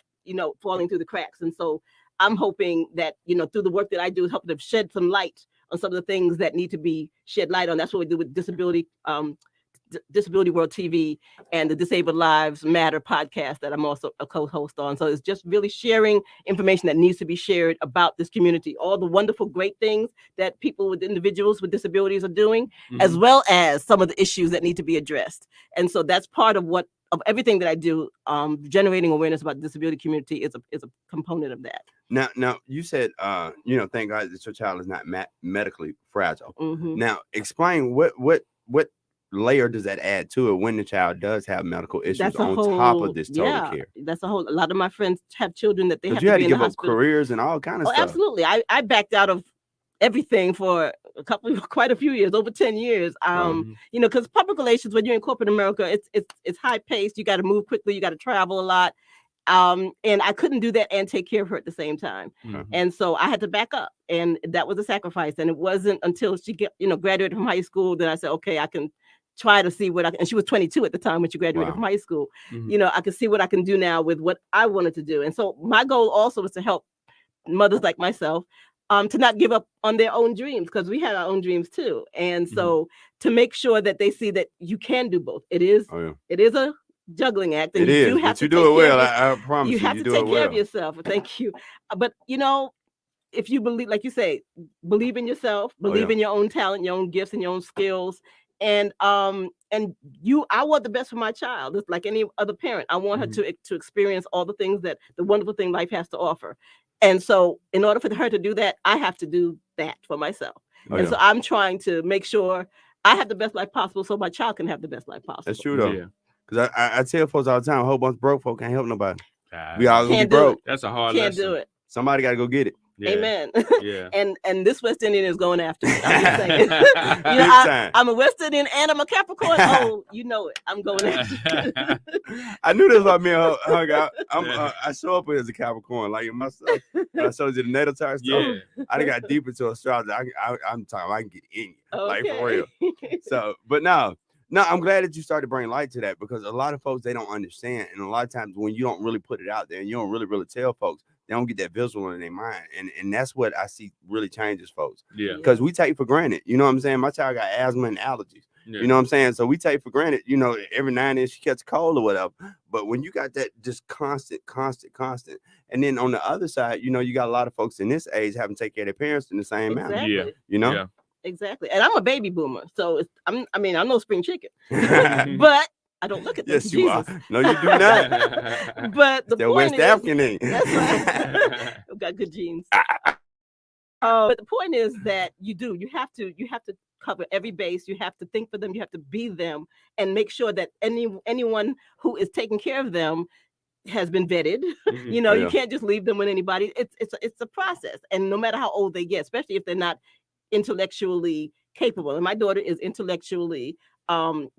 [SPEAKER 12] falling through the cracks. And so I'm hoping that, through the work that I do, is helping to shed some light on some of the things that need to be shed light on. That's what we do with Disability World TV and the Disabled Lives Matter podcast that I'm also a co-host on. So it's just really sharing information that needs to be shared about this community, all the wonderful, great things that individuals with disabilities are doing, as well as some of the issues that need to be addressed. And so that's part of everything that I do. Generating awareness about the disability community is a component of that.
[SPEAKER 1] Now you said, thank God that your child is not medically fragile.
[SPEAKER 12] Mm-hmm.
[SPEAKER 1] Now explain what layer does that add to it when the child does have medical issues top of this total care?
[SPEAKER 12] That's a lot of my friends have children that they have
[SPEAKER 1] you
[SPEAKER 12] to
[SPEAKER 1] had
[SPEAKER 12] be
[SPEAKER 1] to
[SPEAKER 12] in
[SPEAKER 1] give
[SPEAKER 12] the
[SPEAKER 1] up
[SPEAKER 12] hospital.
[SPEAKER 1] careers and all kind of stuff.
[SPEAKER 12] Absolutely. I backed out of everything for quite a few years, over 10 years. Because public relations, when you're in corporate America, it's high paced. You got to move quickly. You got to travel a lot. And I couldn't do that and take care of her at the same time.
[SPEAKER 1] Mm-hmm.
[SPEAKER 12] And so I had to back up, and that was a sacrifice. And it wasn't until she graduated from high school that I said, okay, I can try to see and she was 22 at the time when she graduated from high school.
[SPEAKER 1] Mm-hmm.
[SPEAKER 12] I could see what I can do now with what I wanted to do. And so my goal also was to help mothers like myself to not give up on their own dreams, because we had our own dreams too. And so to make sure that they see that you can do both. It is a juggling act, and you have to
[SPEAKER 1] do it well. I promise
[SPEAKER 12] you have to take care of yourself. Thank you. But if you believe, like you say, believe in yourself, believe in your own talent, your own gifts, and your own skills. And I want the best for my child. It's like any other parent. I want her to experience all the things the wonderful thing life has to offer. And so in order for her to do that, I have to do that for myself. So I'm trying to make sure I have the best life possible so my child can have the best life possible.
[SPEAKER 1] That's true though. Yeah. Because I tell folks all the time, a whole bunch of broke folk can't help nobody. We all gonna be broke.
[SPEAKER 4] That's a hard
[SPEAKER 12] lesson.
[SPEAKER 4] Can't
[SPEAKER 12] do it.
[SPEAKER 1] Somebody got to go get it.
[SPEAKER 4] Yeah.
[SPEAKER 12] Amen.
[SPEAKER 4] Yeah.
[SPEAKER 12] and this West Indian is going after me. I'm just saying. I'm a West Indian and I'm a Capricorn. Oh, you know it. I'm going after it.
[SPEAKER 1] I knew this about me and her hung out. I show up as a Capricorn, like myself. I showed you the natal chart stuff.
[SPEAKER 4] Yeah.
[SPEAKER 1] I done got deep into astrology. I'm talking. I can get in you, like
[SPEAKER 12] Okay.
[SPEAKER 1] for real. So, but no, I'm glad that you started to bring light to that, because a lot of folks, they don't understand, and a lot of times when you don't really put it out there and you don't really tell folks, they don't get that visual in their mind, and that's what I see really changes folks.
[SPEAKER 4] Yeah,
[SPEAKER 1] because we take for granted. You know what I'm saying? My child got asthma and allergies.
[SPEAKER 4] Yeah.
[SPEAKER 1] You know what I'm saying? So we take for granted, every now and then she gets cold or whatever. But when you got that just constant, and then on the other side, you got a lot of folks in this age having to take care of their parents in the same manner.
[SPEAKER 4] Yeah.
[SPEAKER 1] Yeah.
[SPEAKER 12] Exactly. And I'm a baby boomer, so I'm no spring chicken, but I don't look at this.
[SPEAKER 1] Yes, you are. No, you do not.
[SPEAKER 12] But the point
[SPEAKER 1] West African name.
[SPEAKER 12] That's right. I've got good genes. But the point is that you have to cover every base. You have to think for them. You have to be them, and make sure that anyone who is taking care of them has been vetted.
[SPEAKER 4] Mm-hmm.
[SPEAKER 12] You can't just leave them with anybody. It's a process, and no matter how old they get, especially if they're not intellectually capable. And my daughter is intellectually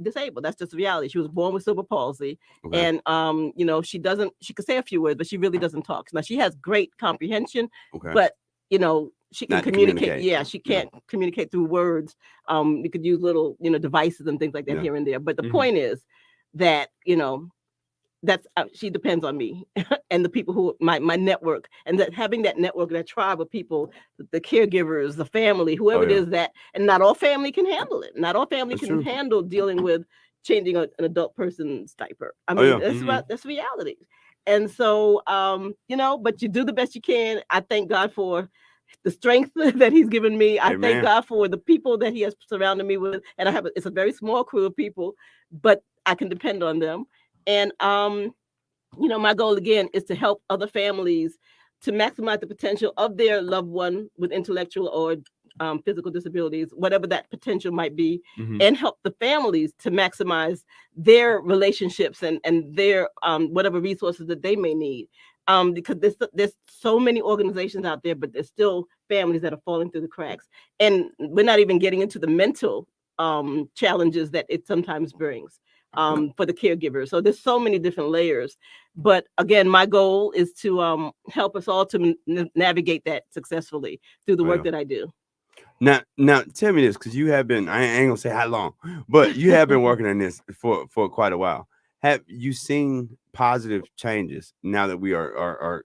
[SPEAKER 12] disabled. That's just reality. She was born with cerebral palsy,
[SPEAKER 1] Okay.
[SPEAKER 12] and she could say a few words, but she really doesn't talk. Now she has great comprehension,
[SPEAKER 1] Okay.
[SPEAKER 12] but she can
[SPEAKER 1] Not to
[SPEAKER 12] communicate.
[SPEAKER 1] communicate.
[SPEAKER 12] Yeah, she can't communicate through words. You could use little devices and things like that here and there. But the point is that that's she depends on me and the people who my network, and that having that network, that tribe of people, the caregivers, the family, whoever it is that, and not all family can handle it. Not all family can handle dealing with changing an adult person's diaper. I mean, that's reality. And so, but you do the best you can. I thank God for the strength that He's given me. I thank God for the people that He has surrounded me with. And it's a very small crew of people, but I can depend on them. And, my goal again is to help other families to maximize the potential of their loved one with intellectual or physical disabilities, whatever that potential might be, and help the families to maximize their relationships and their whatever resources that they may need. Because there's so many organizations out there, but there's still families that are falling through the cracks. And we're not even getting into the mental challenges that it sometimes brings for the caregivers. So there's so many different layers. But again, my goal is to help us all to navigate that successfully through the work that I do.
[SPEAKER 1] Now tell me this, because you have been, I ain't gonna say how long, but you have been working on this for quite a while. Have you seen positive changes now that we are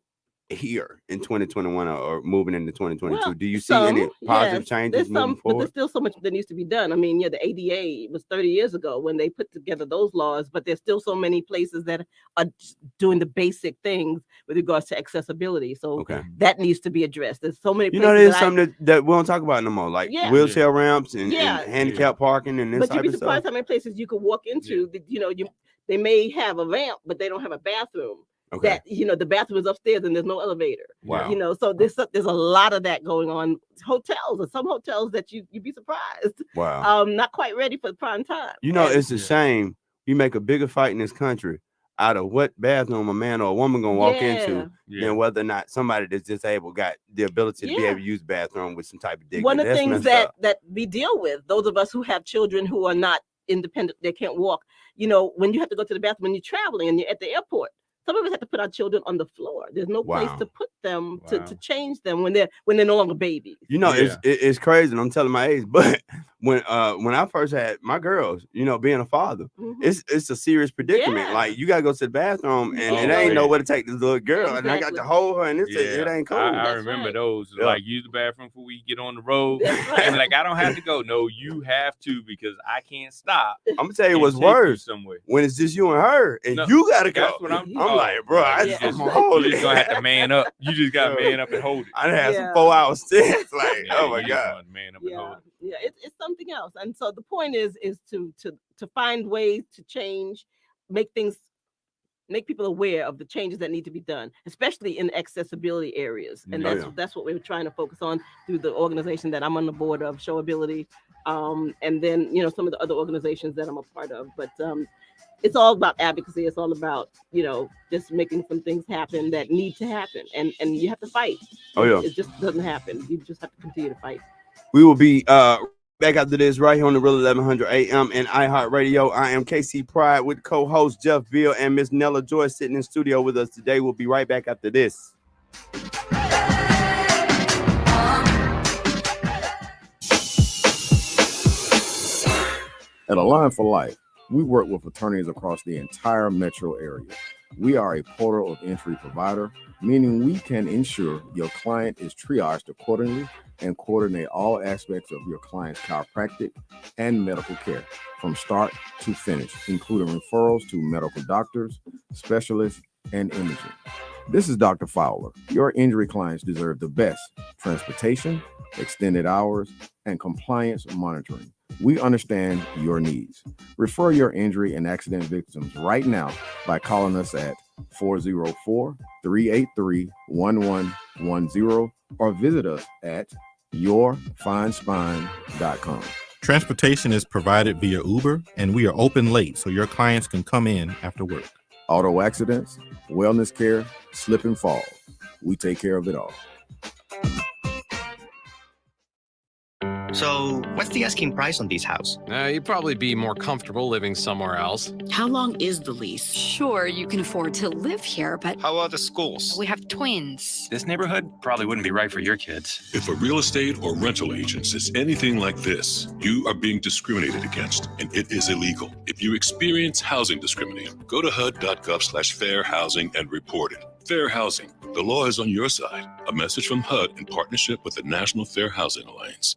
[SPEAKER 1] here in 2021 or moving into 2022?
[SPEAKER 12] Well,
[SPEAKER 1] do you see any positive changes moving forward?
[SPEAKER 12] But there's still so much that needs to be done. I mean, the ADA was 30 years ago when they put together those laws, but there's still so many places that are doing the basic things with regards to accessibility. So that needs to be addressed. There's so many places.
[SPEAKER 1] There's something that we don't talk about no more, like wheelchair ramps and handicap parking and this type of stuff.
[SPEAKER 12] But you'd be surprised how many places you could walk into that, they may have a ramp, but they don't have a bathroom. That the bathroom is upstairs and there's no elevator.
[SPEAKER 1] Wow.
[SPEAKER 12] So there's a lot of that going on. Hotels, or some hotels that you'd be surprised.
[SPEAKER 1] Wow.
[SPEAKER 12] Not quite ready for the prime time.
[SPEAKER 1] It's a shame you make a bigger fight in this country out of what bathroom a man or a woman gonna walk into than whether or not somebody that's disabled got the ability to be able to use the bathroom with some type of dignity.
[SPEAKER 12] One of the things that we deal with, those of us who have children who are not independent, they can't walk. When you have to go to the bathroom when you're traveling and you're at the airport, some of us have to put our children on the floor. There's no place to put them to change them when they're no longer babies.
[SPEAKER 1] It's crazy, and I'm telling my age, but when I first had my girls, being a father, it's a serious predicament. Like, you gotta go to the bathroom, and it ain't nowhere to take this little girl, and I got to hold her, and it ain't cool.
[SPEAKER 4] I remember those. Like, use the bathroom before we get on the road. And like, I don't have to go. No, you have to, because I can't stop.
[SPEAKER 1] I'm gonna tell you what's worse when it's just you and her, and you gotta go.
[SPEAKER 4] That's what I'm
[SPEAKER 1] like, bro,
[SPEAKER 4] you just gonna have to man up. You just gotta man up and hold it.
[SPEAKER 1] I done had some 4-hour stints. Like, oh my God.
[SPEAKER 4] Man up and hold it.
[SPEAKER 12] Yeah, it's something else. And so the point is to find ways to change, make people aware of the changes that need to be done, especially in accessibility areas. And that's what we're trying to focus on through the organization that I'm on the board of, Showability, and then some of the other organizations that I'm a part of. But it's all about advocacy. It's all about just making some things happen that need to happen, and you have to fight. It just doesn't happen. You just have to continue to fight.
[SPEAKER 1] We will be back after this right here on the Real 1100 AM and iHeartRadio. I am KC Pride with co-host Jeff Beale and Miss Nella Joyce sitting in studio with us today. We'll be right back after this.
[SPEAKER 7] At Align for Life, we work with attorneys across the entire metro area. We are a portal of entry provider, meaning we can ensure your client is triaged accordingly and coordinate all aspects of your client's chiropractic and medical care from start to finish, including referrals to medical doctors, specialists, and imaging. This is Dr. Fowler. Your injury clients deserve the best: transportation, extended hours, and compliance monitoring. We understand your needs. Refer your injury and accident victims right now by calling us at 404-383-1110 or visit us at yourfinespine.com.
[SPEAKER 5] Transportation is provided via Uber, and we are open late so your clients can come in after work.
[SPEAKER 7] Auto accidents, wellness care, slip and fall. We take care of it all.
[SPEAKER 13] So, what's the asking price on these houses?
[SPEAKER 14] You'd probably be more comfortable living somewhere else.
[SPEAKER 15] How long is the lease? Sure, you can afford to live here, but...
[SPEAKER 13] How about the schools?
[SPEAKER 15] We have twins.
[SPEAKER 16] This neighborhood probably wouldn't be right for your kids.
[SPEAKER 3] If a real estate or rental agent says anything like this, you are being discriminated against, and it is illegal. If you experience housing discrimination, go to HUD.gov/fair housing and report it. Fair housing. The law is on your side. A message from HUD in partnership with the National Fair Housing Alliance.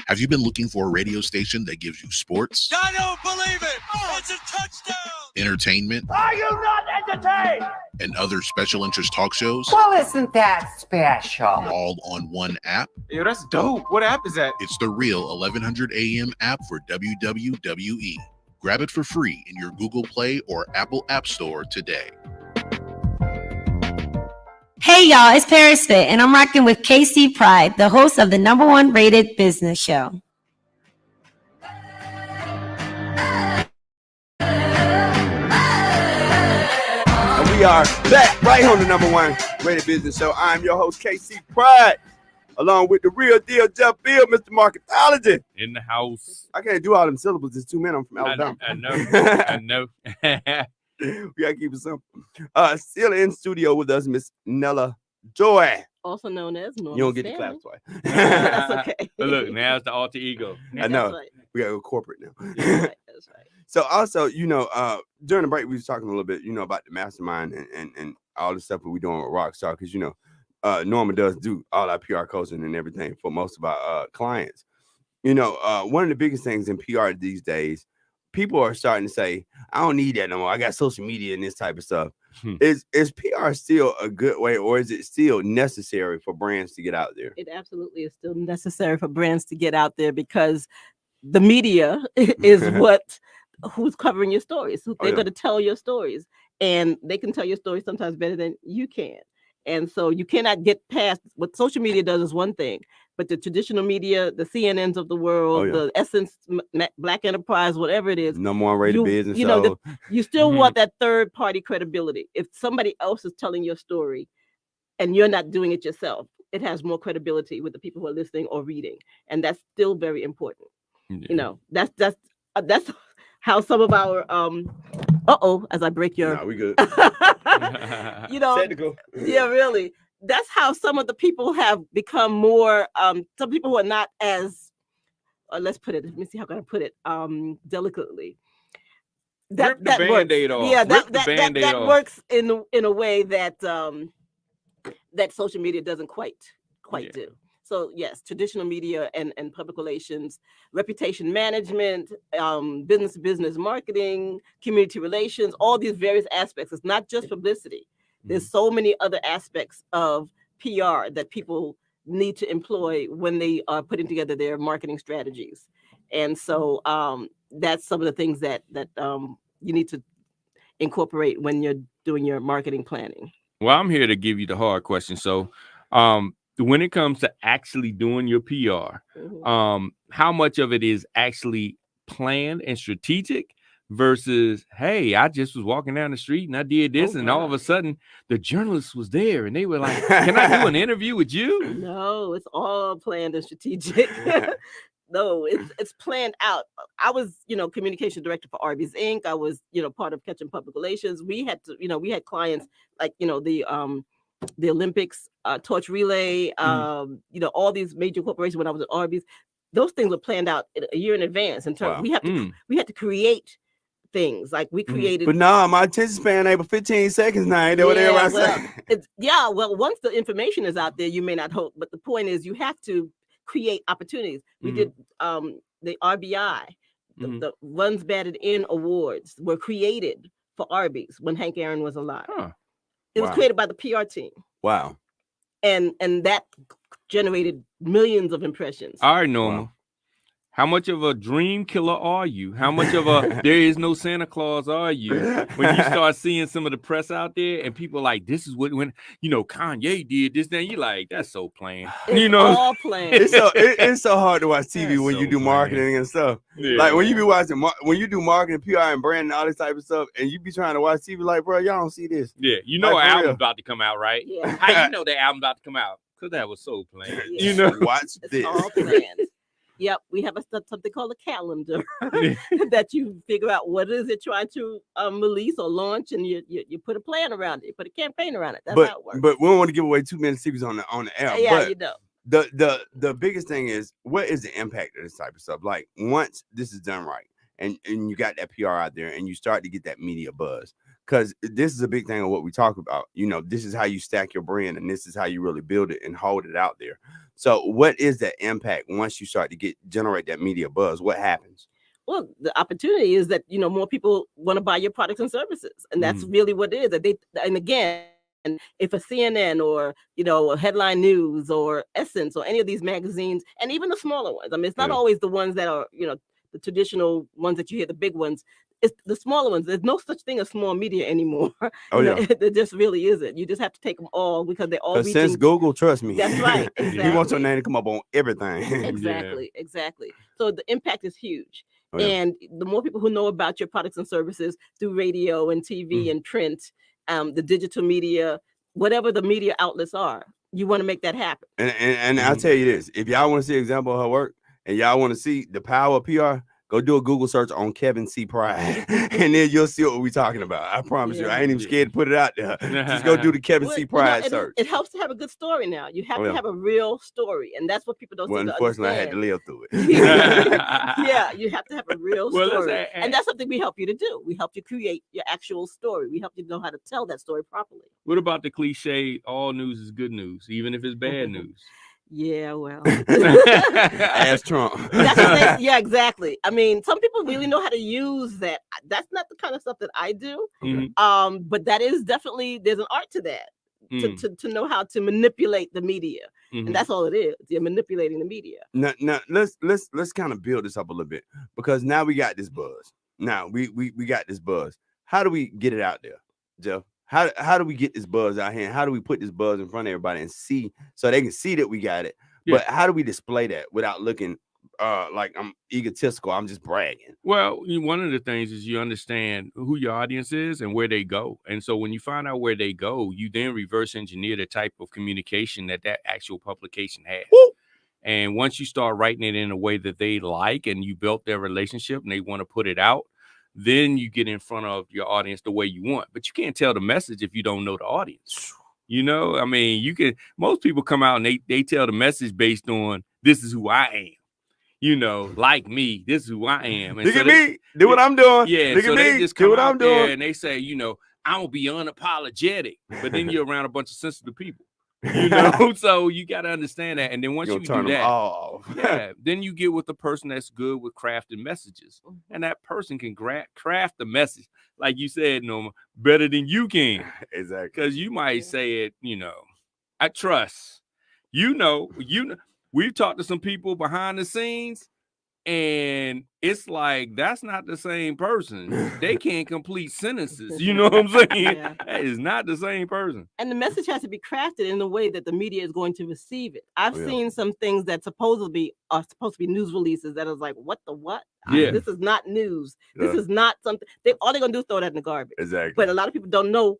[SPEAKER 17] Have you been looking for a radio station that gives you sports?
[SPEAKER 18] I don't believe it! It's a touchdown!
[SPEAKER 17] Entertainment?
[SPEAKER 18] Are you not entertained?
[SPEAKER 17] And other special interest talk shows?
[SPEAKER 18] Well, isn't that special?
[SPEAKER 17] All on one app?
[SPEAKER 18] Yo, that's dope. What app is that?
[SPEAKER 17] It's the Real 1100 AM app for WWE. Grab it for free in your Google Play or Apple App Store today.
[SPEAKER 19] Hey y'all, it's Paris Fit, and I'm rocking with KC Pride, the host of the #1 rated business show.
[SPEAKER 1] And we are back right on the #1 rated business show. I'm your host, KC Pride, along with the real deal, Jeff Beale, Mr. Marketology.
[SPEAKER 4] In the house.
[SPEAKER 1] I can't do all them syllables. It's 2 men. I'm from Alabama.
[SPEAKER 4] I know.
[SPEAKER 1] We gotta keep it simple. Still in studio with us, Miss Nella Joy,
[SPEAKER 12] also known as Norma.
[SPEAKER 1] You don't get
[SPEAKER 12] Stanley.
[SPEAKER 1] to clap twice.
[SPEAKER 12] That's okay.
[SPEAKER 4] But look, now it's the alter ego.
[SPEAKER 1] I know.
[SPEAKER 12] Right.
[SPEAKER 1] We gotta go corporate now.
[SPEAKER 12] That's right.
[SPEAKER 1] So also, during the break, we was talking a little bit, about the mastermind and all the stuff that we're doing with Rockstar, because Norma does do all our PR coaching and everything for most of our clients. One of the biggest things in PR these days, people are starting to say, I don't need that no more. I got social media and this type of stuff. Is PR still a good way, or is it still necessary for brands to get out there?
[SPEAKER 12] It absolutely is still necessary for brands to get out there, because the media is who's covering your stories. They're going to tell your stories, and they can tell your story sometimes better than you can. And so you cannot get past what social media does is one thing, but the traditional media, the CNNs of the world, the Essence, Black Enterprise, whatever it is,
[SPEAKER 1] #1 rated business
[SPEAKER 12] show. You still want that third party credibility. If somebody else is telling your story and you're not doing it yourself, it has more credibility with the people who are listening or reading. And that's still very important.
[SPEAKER 4] Yeah.
[SPEAKER 12] That's how some of our as I break your
[SPEAKER 1] we good.
[SPEAKER 12] Technical. Yeah, really. That's how some of the people have become more some people who are not as let me see how can I put it delicately.
[SPEAKER 4] Rip the Band-Aid off.
[SPEAKER 12] Yeah, that works in a way that that social media doesn't quite do. So yes, traditional media and public relations, reputation management, business marketing, community relations, all these various aspects. It's not just publicity. There's so many other aspects of PR that people need to employ when they are putting together their marketing strategies. And so that's some of the things that you need to incorporate when you're doing your marketing planning.
[SPEAKER 4] Well, I'm here to give you the hard question. So when it comes to actually doing your PR, how much of it is actually planned and strategic versus, hey, I just was walking down the street and I did this, and all of a sudden the journalist was there and they were like, can I do an interview with you?
[SPEAKER 12] No, it's all planned and strategic. No, it's planned out. I was, communication director for Arby's Inc. I was, part of Catching Public Relations. We had to, we had clients like, the Olympics, Torch Relay, all these major corporations when I was at Arby's. Those things were planned out a year in advance. In terms, we had to create things like we created.
[SPEAKER 1] But my attention span ain't but 15 seconds now. Ain't that what everybody say?
[SPEAKER 12] Well, once the information is out there, you may not hope. But the point is, you have to create opportunities. We did the RBI, the Runs Batted In awards were created for Arby's when Hank Aaron was alive. It was created by the PR team.
[SPEAKER 1] Wow.
[SPEAKER 12] And that generated millions of impressions.
[SPEAKER 4] All right, Norma. Wow. How much of a dream killer are you? How much of a there is no Santa Claus are you? When you start seeing some of the press out there and people like, this is what when Kanye did this, then you're like, that's so plain.
[SPEAKER 12] It's all plain.
[SPEAKER 1] It's so hard to watch TV when you do marketing and stuff. Yeah. Like when you be watching when you do marketing, PR and branding, all this type of stuff, and you be trying to watch TV like, bro, y'all don't see this.
[SPEAKER 4] Yeah, an album's about to come out, right?
[SPEAKER 12] Yeah.
[SPEAKER 4] How you know that album's about to come out? Because that was so planned.
[SPEAKER 12] Yeah.
[SPEAKER 4] You know,
[SPEAKER 1] watch
[SPEAKER 12] It's
[SPEAKER 1] this.
[SPEAKER 12] all planned. Yep, we have something called a calendar that you figure out what is it trying to release or launch, and you put a plan around it, you put a campaign around it. That's how it works.
[SPEAKER 1] But we don't want to give away too many secrets on the air.
[SPEAKER 12] Yeah,
[SPEAKER 1] but
[SPEAKER 12] you know.
[SPEAKER 1] The biggest thing is, what is the impact of this type of stuff? Like, once this is done right, and you got that PR out there, and you start to get that media buzz, because this is a big thing of what we talk about. You know, this is how you stack your brand, and this is how you really build it and hold it out there. So what is that impact once you start to generate that media buzz? What happens?
[SPEAKER 12] Well, the opportunity is that, more people want to buy your products and services. And that's really what it is. That and again, if a CNN or, a Headline News or Essence or any of these magazines, and even the smaller ones, I mean, it's not always the ones that are, the traditional ones that you hear, the big ones. It's the smaller ones. There's no such thing as small media anymore.
[SPEAKER 1] Oh, yeah.
[SPEAKER 12] There just really isn't. You just have to take them all because they're all reaching.
[SPEAKER 1] Since Google, trust me.
[SPEAKER 12] That's right. Exactly.
[SPEAKER 1] He wants your name to come up on everything.
[SPEAKER 12] Exactly. So the impact is huge.
[SPEAKER 1] Oh, yeah.
[SPEAKER 12] And the more people who know about your products and services through radio and TV and print, the digital media, whatever the media outlets are, you want to make that happen.
[SPEAKER 1] And I'll tell you this, if y'all want to see an example of her work and y'all want to see the power of PR, go do a Google search on Kevin C. Pride, and then you'll see what we're talking about. I promise you. I ain't even scared to put it out there. Just go do the Kevin C. Pride search.
[SPEAKER 12] It helps to have a good story now. You have to have a real story, and that's what people don't seem to
[SPEAKER 1] unfortunately,
[SPEAKER 12] understand.
[SPEAKER 1] I had to live through it.
[SPEAKER 12] Yeah, you have to have a real story. And that's something we help you to do. We help you create your actual story. We help you know how to tell that story properly.
[SPEAKER 4] What about the cliche, all news is good news, even if it's bad news?
[SPEAKER 12] Yeah, well.
[SPEAKER 1] Ask Trump.
[SPEAKER 12] Yeah, exactly. I mean, some people really know how to use that. That's not the kind of stuff that I do. But that is definitely, there's an art to that. To know how to manipulate the media. And that's all it is. You're manipulating the media.
[SPEAKER 1] Now let's kind of build this up a little bit, because now we got this buzz. Now we got this buzz. How do we get it out there, Jeff? How do we get this buzz out here? How do we put this buzz in front of everybody and see, so they can see that we got it? Yeah. But how do we display that without looking like I'm egotistical? I'm just bragging.
[SPEAKER 4] Well, one of the things is you understand who your audience is and where they go. And so when you find out where they go, you then reverse engineer the type of communication that actual publication has. Woo! And once you start writing it in a way that they like, and you built their relationship and they want to put it out, then you get in front of your audience the way you want. But you can't tell the message if you don't know the audience. I mean, most people come out and they tell the message based on, this is who I am. Like me, this is who I am. And
[SPEAKER 1] look at me, do what I'm doing.
[SPEAKER 4] Yeah,
[SPEAKER 1] look
[SPEAKER 4] so
[SPEAKER 1] at
[SPEAKER 4] they
[SPEAKER 1] me,
[SPEAKER 4] just come
[SPEAKER 1] do what
[SPEAKER 4] out
[SPEAKER 1] I'm doing.
[SPEAKER 4] and they say, I'm gonna be unapologetic. But then you're around a bunch of sensitive people. So you got to understand that. And then once you do that, then you get with the person that's good with crafting messages, and that person can craft the message, like you said, Norma, better than you can.
[SPEAKER 1] Exactly.
[SPEAKER 4] Because you might say it, I trust, we've talked to some people behind the scenes, and it's like, that's not the same person. They can't complete sentences. You know what I'm saying?
[SPEAKER 12] Yeah.
[SPEAKER 4] That is not the same person.
[SPEAKER 12] And the message has to be crafted in the way that the media is going to receive it. I've seen some things that are supposed to be news releases that is like, what the what?
[SPEAKER 4] Yeah.
[SPEAKER 12] This is not news. This is not something. All they're going to do is throw that in the garbage.
[SPEAKER 1] Exactly.
[SPEAKER 12] But a lot of people don't know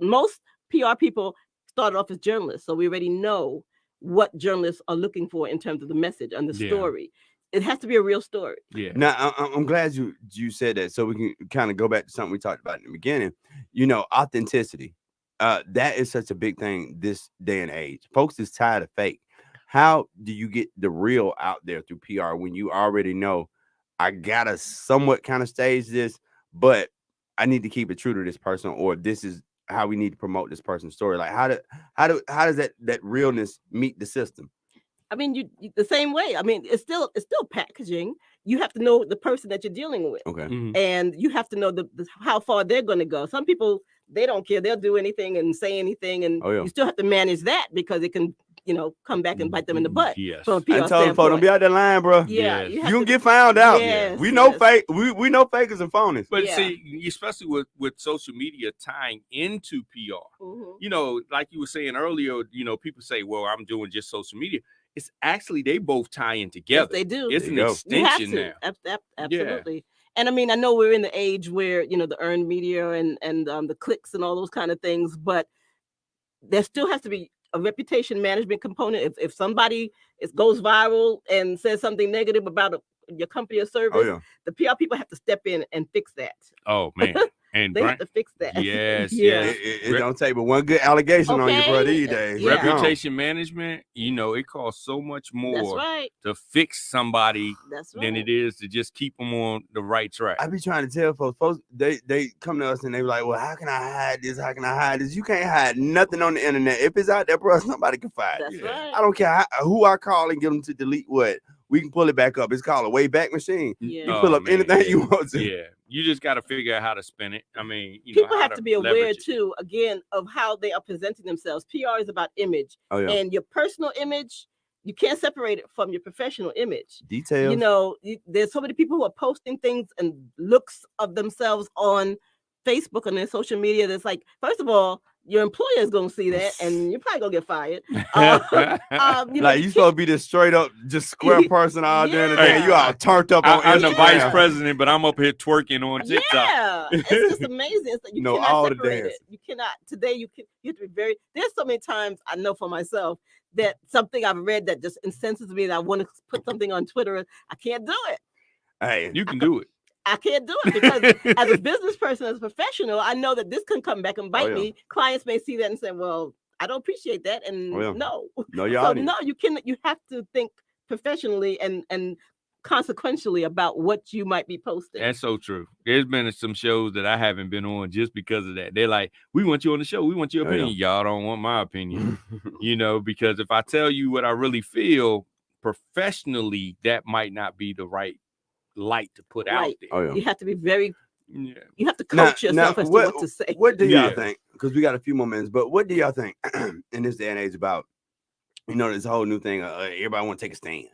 [SPEAKER 12] most PR people started off as journalists. So we already know what journalists are looking for in terms of the message and the story. It has to be a real story.
[SPEAKER 4] Yeah.
[SPEAKER 1] Now, I'm glad you said that, so we can kind of go back to something we talked about in the beginning. Authenticity. That is such a big thing this day and age. Folks is tired of fake. How do you get the real out there through PR when you already know, I gotta somewhat kind of stage this, but I need to keep it true to this person, or this is how we need to promote this person's story? Like, how does that realness meet the system?
[SPEAKER 12] I mean, you the same way. I mean, it's still packaging. You have to know the person that you're dealing with.
[SPEAKER 1] Okay.
[SPEAKER 12] And you have to know how far they're going to go. Some people, they don't care. They'll do anything and say anything, and you still have to manage that, because it can, come back and bite them in the butt.
[SPEAKER 4] Yes.
[SPEAKER 12] From a PR
[SPEAKER 1] I told them, don't be out that line, bro.
[SPEAKER 12] Yeah.
[SPEAKER 1] You can get found out.
[SPEAKER 12] Yes,
[SPEAKER 1] we know fake. We know fakers and phonies.
[SPEAKER 4] But see, especially with social media tying into PR, like you were saying earlier, people say, well, I'm doing just social media. It's actually, they both tie in together.
[SPEAKER 12] Yes, they do.
[SPEAKER 4] It's an extension now.
[SPEAKER 12] Absolutely. Yeah. And I mean, I know we're in the age where, the earned media and the clicks and all those kind of things, but there still has to be a reputation management component. If somebody goes viral and says something negative about your company or service, the PR people have to step in and fix that.
[SPEAKER 4] Oh man. And
[SPEAKER 12] they have to fix that.
[SPEAKER 4] Yes,
[SPEAKER 12] yeah.
[SPEAKER 4] yes.
[SPEAKER 1] It don't take but one good allegation on you, bro, these days.
[SPEAKER 12] Yeah.
[SPEAKER 4] Reputation management, you know, it costs so much more to fix somebody than it is to just keep them on the right track.
[SPEAKER 1] I be trying to tell folks, they come to us and they be like, well, how can I hide this? How can I hide this? You can't hide nothing on the internet. If it's out there, bro, somebody can find it.
[SPEAKER 12] Right.
[SPEAKER 1] I don't care who I call and get them to delete what. We can pull it back up. It's called a Wayback Machine.
[SPEAKER 12] Yeah.
[SPEAKER 1] You pull up anything you want to.
[SPEAKER 4] Yeah. You just got to figure out how to spin it. I mean,
[SPEAKER 12] people have to be aware too, again, of how they are presenting themselves. PR is about image. And your personal image, you can't separate it from your professional image.
[SPEAKER 1] Details.
[SPEAKER 12] You know, there's so many people who are posting things and looks of themselves on Facebook and their social media. That's like, first of all, your employer is gonna see that, and you're probably gonna get fired.
[SPEAKER 1] You supposed to be this straight up, just square person all during the day. You all turned up on Instagram.
[SPEAKER 4] I'm the vice president, but I'm up here twerking on TikTok.
[SPEAKER 12] Yeah, it's just amazing. It's like you cannot
[SPEAKER 1] all
[SPEAKER 12] separate
[SPEAKER 1] the
[SPEAKER 12] it. You cannot. Today, you have to be very. There's so many times I know for myself that something I've read that just incenses me that I want to put something on Twitter. I can't do it.
[SPEAKER 1] Hey,
[SPEAKER 4] you can do it.
[SPEAKER 12] I can't do it because as a business person, as a professional, I know that this can come back and bite me. Clients may see that and say, well, I don't appreciate that. And no, you have to think professionally and consequentially about what you might be posting.
[SPEAKER 4] That's so true. There's been some shows that I haven't been on just because of that. They're like, we want you on the show. We want your opinion. Y'all don't want my opinion, because if I tell you what I really feel professionally, that might not be the right light to put out there.
[SPEAKER 12] You have to be very you have to coach yourself as to what to say.
[SPEAKER 1] What do y'all think? Because we got a few more minutes, but what do y'all think in this day and age about this whole new thing? Everybody want to take a stand.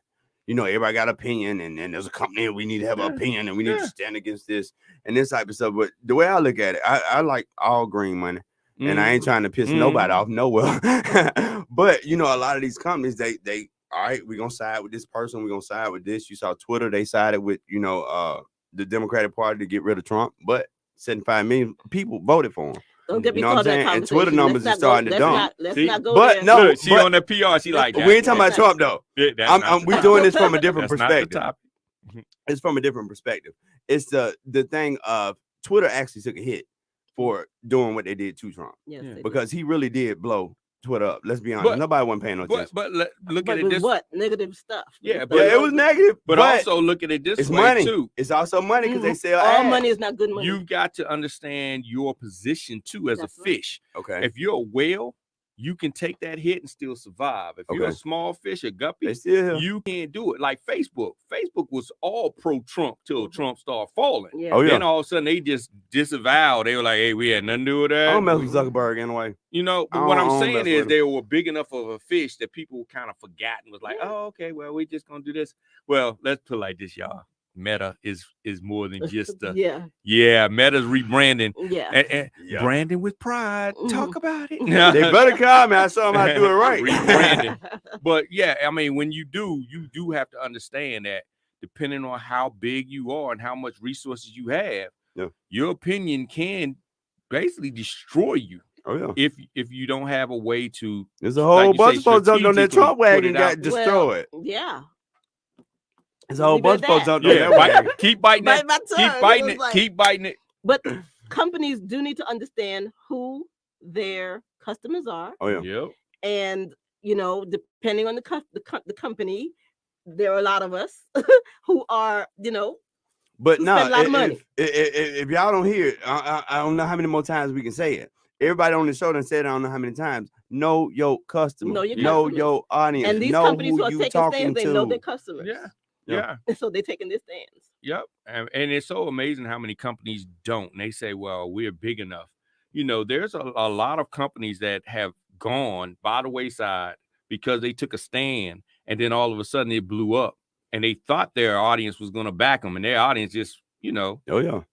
[SPEAKER 1] Everybody got an opinion, and there's a company we need to have an opinion, and we need to stand against this and this type of stuff. But the way I look at it, I like all green money, and I ain't trying to piss nobody off nowhere. But a lot of these companies, they all right, we're gonna side with this person, we're gonna side with this. You saw Twitter, they sided with the Democratic Party to get rid of Trump, but 75 million people voted for him.
[SPEAKER 12] Don't get me started on that conversation.
[SPEAKER 1] And Twitter numbers are starting to dump.
[SPEAKER 12] Let's not go
[SPEAKER 1] but
[SPEAKER 12] there.
[SPEAKER 1] no,
[SPEAKER 4] look, she on the PR, she like that.
[SPEAKER 1] We ain't talking about Trump though. We're doing this from a different
[SPEAKER 4] That's
[SPEAKER 1] perspective.
[SPEAKER 4] not the topic.
[SPEAKER 1] It's from a different perspective. It's the thing of Twitter actually took a hit for doing what they did to Trump.
[SPEAKER 12] Yes,
[SPEAKER 1] because he really did blow Twitter up. Let's be honest. Nobody wasn't paying no attention.
[SPEAKER 4] But look at it this
[SPEAKER 12] what negative stuff.
[SPEAKER 1] Yeah, but it was negative.
[SPEAKER 4] But also look at it this
[SPEAKER 1] it's
[SPEAKER 4] way
[SPEAKER 1] money
[SPEAKER 4] too.
[SPEAKER 1] It's also money because they sell
[SPEAKER 12] all
[SPEAKER 1] ads.
[SPEAKER 12] money is not good money.
[SPEAKER 4] You got to understand your position too as
[SPEAKER 12] That's
[SPEAKER 4] a fish.
[SPEAKER 1] Okay.
[SPEAKER 4] If you're a whale, you can take that hit and still survive. If you're a small fish, a guppy, you can't do it. Like Facebook. Facebook was all pro-Trump till Trump started falling.
[SPEAKER 12] Yeah.
[SPEAKER 4] Then all of a sudden they just disavowed. They were like, hey, we had nothing to do with that.
[SPEAKER 1] I don't mess with Zuckerberg anyway.
[SPEAKER 4] But what I'm saying is they were big enough of a fish that people kind of forgot and was like, oh, okay, well, we just gonna do this. Well, let's put it like this, y'all. Meta is more than just Meta's rebranding. And branding with pride. Talk about it.
[SPEAKER 1] They better call me. I saw them how to do it right.
[SPEAKER 4] Rebranding. But I mean, when you do have to understand that depending on how big you are and how much resources you have, your opinion can basically destroy you.
[SPEAKER 1] Oh yeah.
[SPEAKER 4] If you don't have a way to,
[SPEAKER 1] there's a whole bunch of folks jumped on that Trump wagon, got destroyed. There's a whole bunch of folks jumped on that wagon.
[SPEAKER 4] Keep biting it. Keep biting it. Keep biting it.
[SPEAKER 12] But companies do need to understand who their customers are.
[SPEAKER 1] Oh yeah.
[SPEAKER 12] And depending on the company, there are a lot of us who are
[SPEAKER 1] But
[SPEAKER 12] spend
[SPEAKER 1] no,
[SPEAKER 12] a lot of money.
[SPEAKER 1] If y'all don't hear it, I don't know how many more times we can say it. Everybody on the show done said it, I don't know how many times. Know your customer. Know your audience.
[SPEAKER 12] And these
[SPEAKER 1] know
[SPEAKER 12] companies who are
[SPEAKER 1] you
[SPEAKER 12] taking stands, they know their customers.
[SPEAKER 4] Yeah.
[SPEAKER 12] And so they're taking their stands.
[SPEAKER 4] Yep. And it's so amazing how many companies don't. And they say, well, we're big enough. There's a lot of companies that have gone by the wayside because they took a stand and then all of a sudden it blew up and they thought their audience was going to back them and their audience just,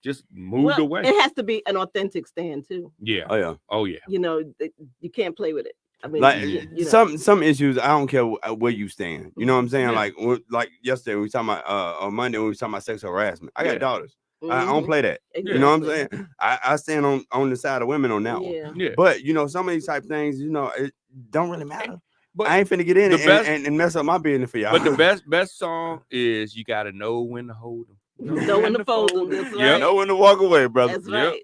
[SPEAKER 4] just moved away.
[SPEAKER 12] It has to be an authentic stand too.
[SPEAKER 4] Yeah.
[SPEAKER 1] Oh yeah.
[SPEAKER 12] You can't play with it. I mean,
[SPEAKER 1] like some issues, I don't care where you stand. You know what I'm saying? Like yesterday we were talking about on Monday we were talking about sexual harassment. I got daughters. I don't play that.
[SPEAKER 12] Exactly.
[SPEAKER 1] You know what I'm saying? I stand on the side of women on that one.
[SPEAKER 4] Yeah.
[SPEAKER 1] But some of these type of things, don't really matter.
[SPEAKER 4] But
[SPEAKER 1] I ain't finna get in and mess up my business for y'all.
[SPEAKER 4] But the best song is You Gotta Know When to Hold Them.
[SPEAKER 12] Know when to fold them. That's right.
[SPEAKER 1] Know when to walk away, brother.
[SPEAKER 12] That's right.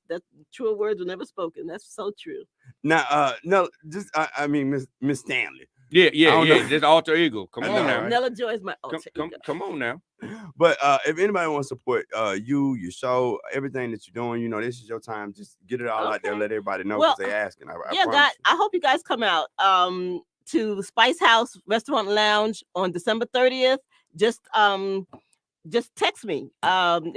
[SPEAKER 12] That's true words were never spoken. That's so true.
[SPEAKER 1] Now, no, just I mean, Miss Stanley.
[SPEAKER 4] Yeah. Just alter ego. Come on now.
[SPEAKER 12] Nella Joy is my alter ego.
[SPEAKER 4] Come on now.
[SPEAKER 1] But if anybody wants to support you, your show, everything that you're doing, this is your time. Just get it all out there. Let everybody know because they're asking.
[SPEAKER 12] I hope you guys come out to Spice House Restaurant Lounge on December 30th. Just text me. And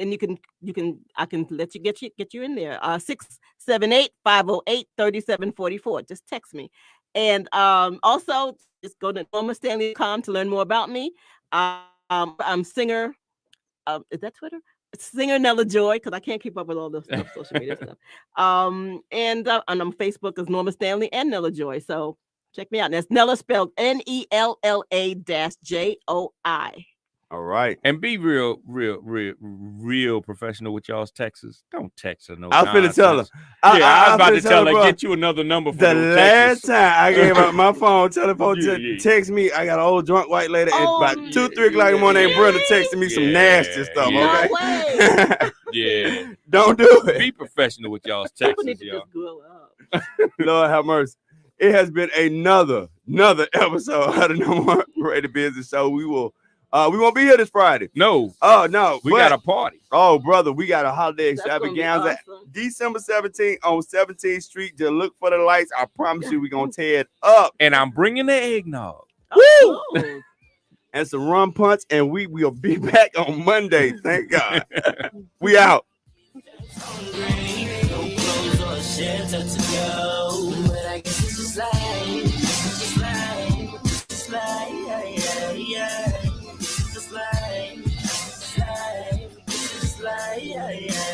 [SPEAKER 12] I can let you get you in there. 678-508-3744. Just text me. And also just go to normastanley.com to learn more about me. I'm singer. Is that Twitter? Singer Nella Joy, because I can't keep up with all the stuff, social media stuff. And on Facebook is Norma Stanley and Nella Joy. So check me out. And that's Nella spelled NELLA-JOI.
[SPEAKER 1] All right.
[SPEAKER 4] And be real professional with y'all's texts. Don't text her no
[SPEAKER 1] I'm finna tell her.
[SPEAKER 4] I was about to tell her, get you another number for
[SPEAKER 1] the last time I gave out my phone, tell the phone to text me. I got an old drunk white lady at about 2-3 o'clock in the morning. Brother texting me some nasty stuff. Okay.
[SPEAKER 4] Yeah.
[SPEAKER 1] Don't do it.
[SPEAKER 4] Be professional with y'all's texts,
[SPEAKER 12] People need to just grow up.
[SPEAKER 1] Lord have mercy. It has been another episode of the No More Rated Business Show. We won't be here this Friday.
[SPEAKER 4] No.
[SPEAKER 1] Oh, no.
[SPEAKER 4] We got a party.
[SPEAKER 1] Oh, brother, we got a holiday extravaganza. Awesome. December 17th on 17th Street. Just look for the lights. I promise you we're going to tear it up.
[SPEAKER 4] And I'm bringing the eggnog.
[SPEAKER 1] Woo! And some rum punch, and we will be back on Monday. Thank God. We out.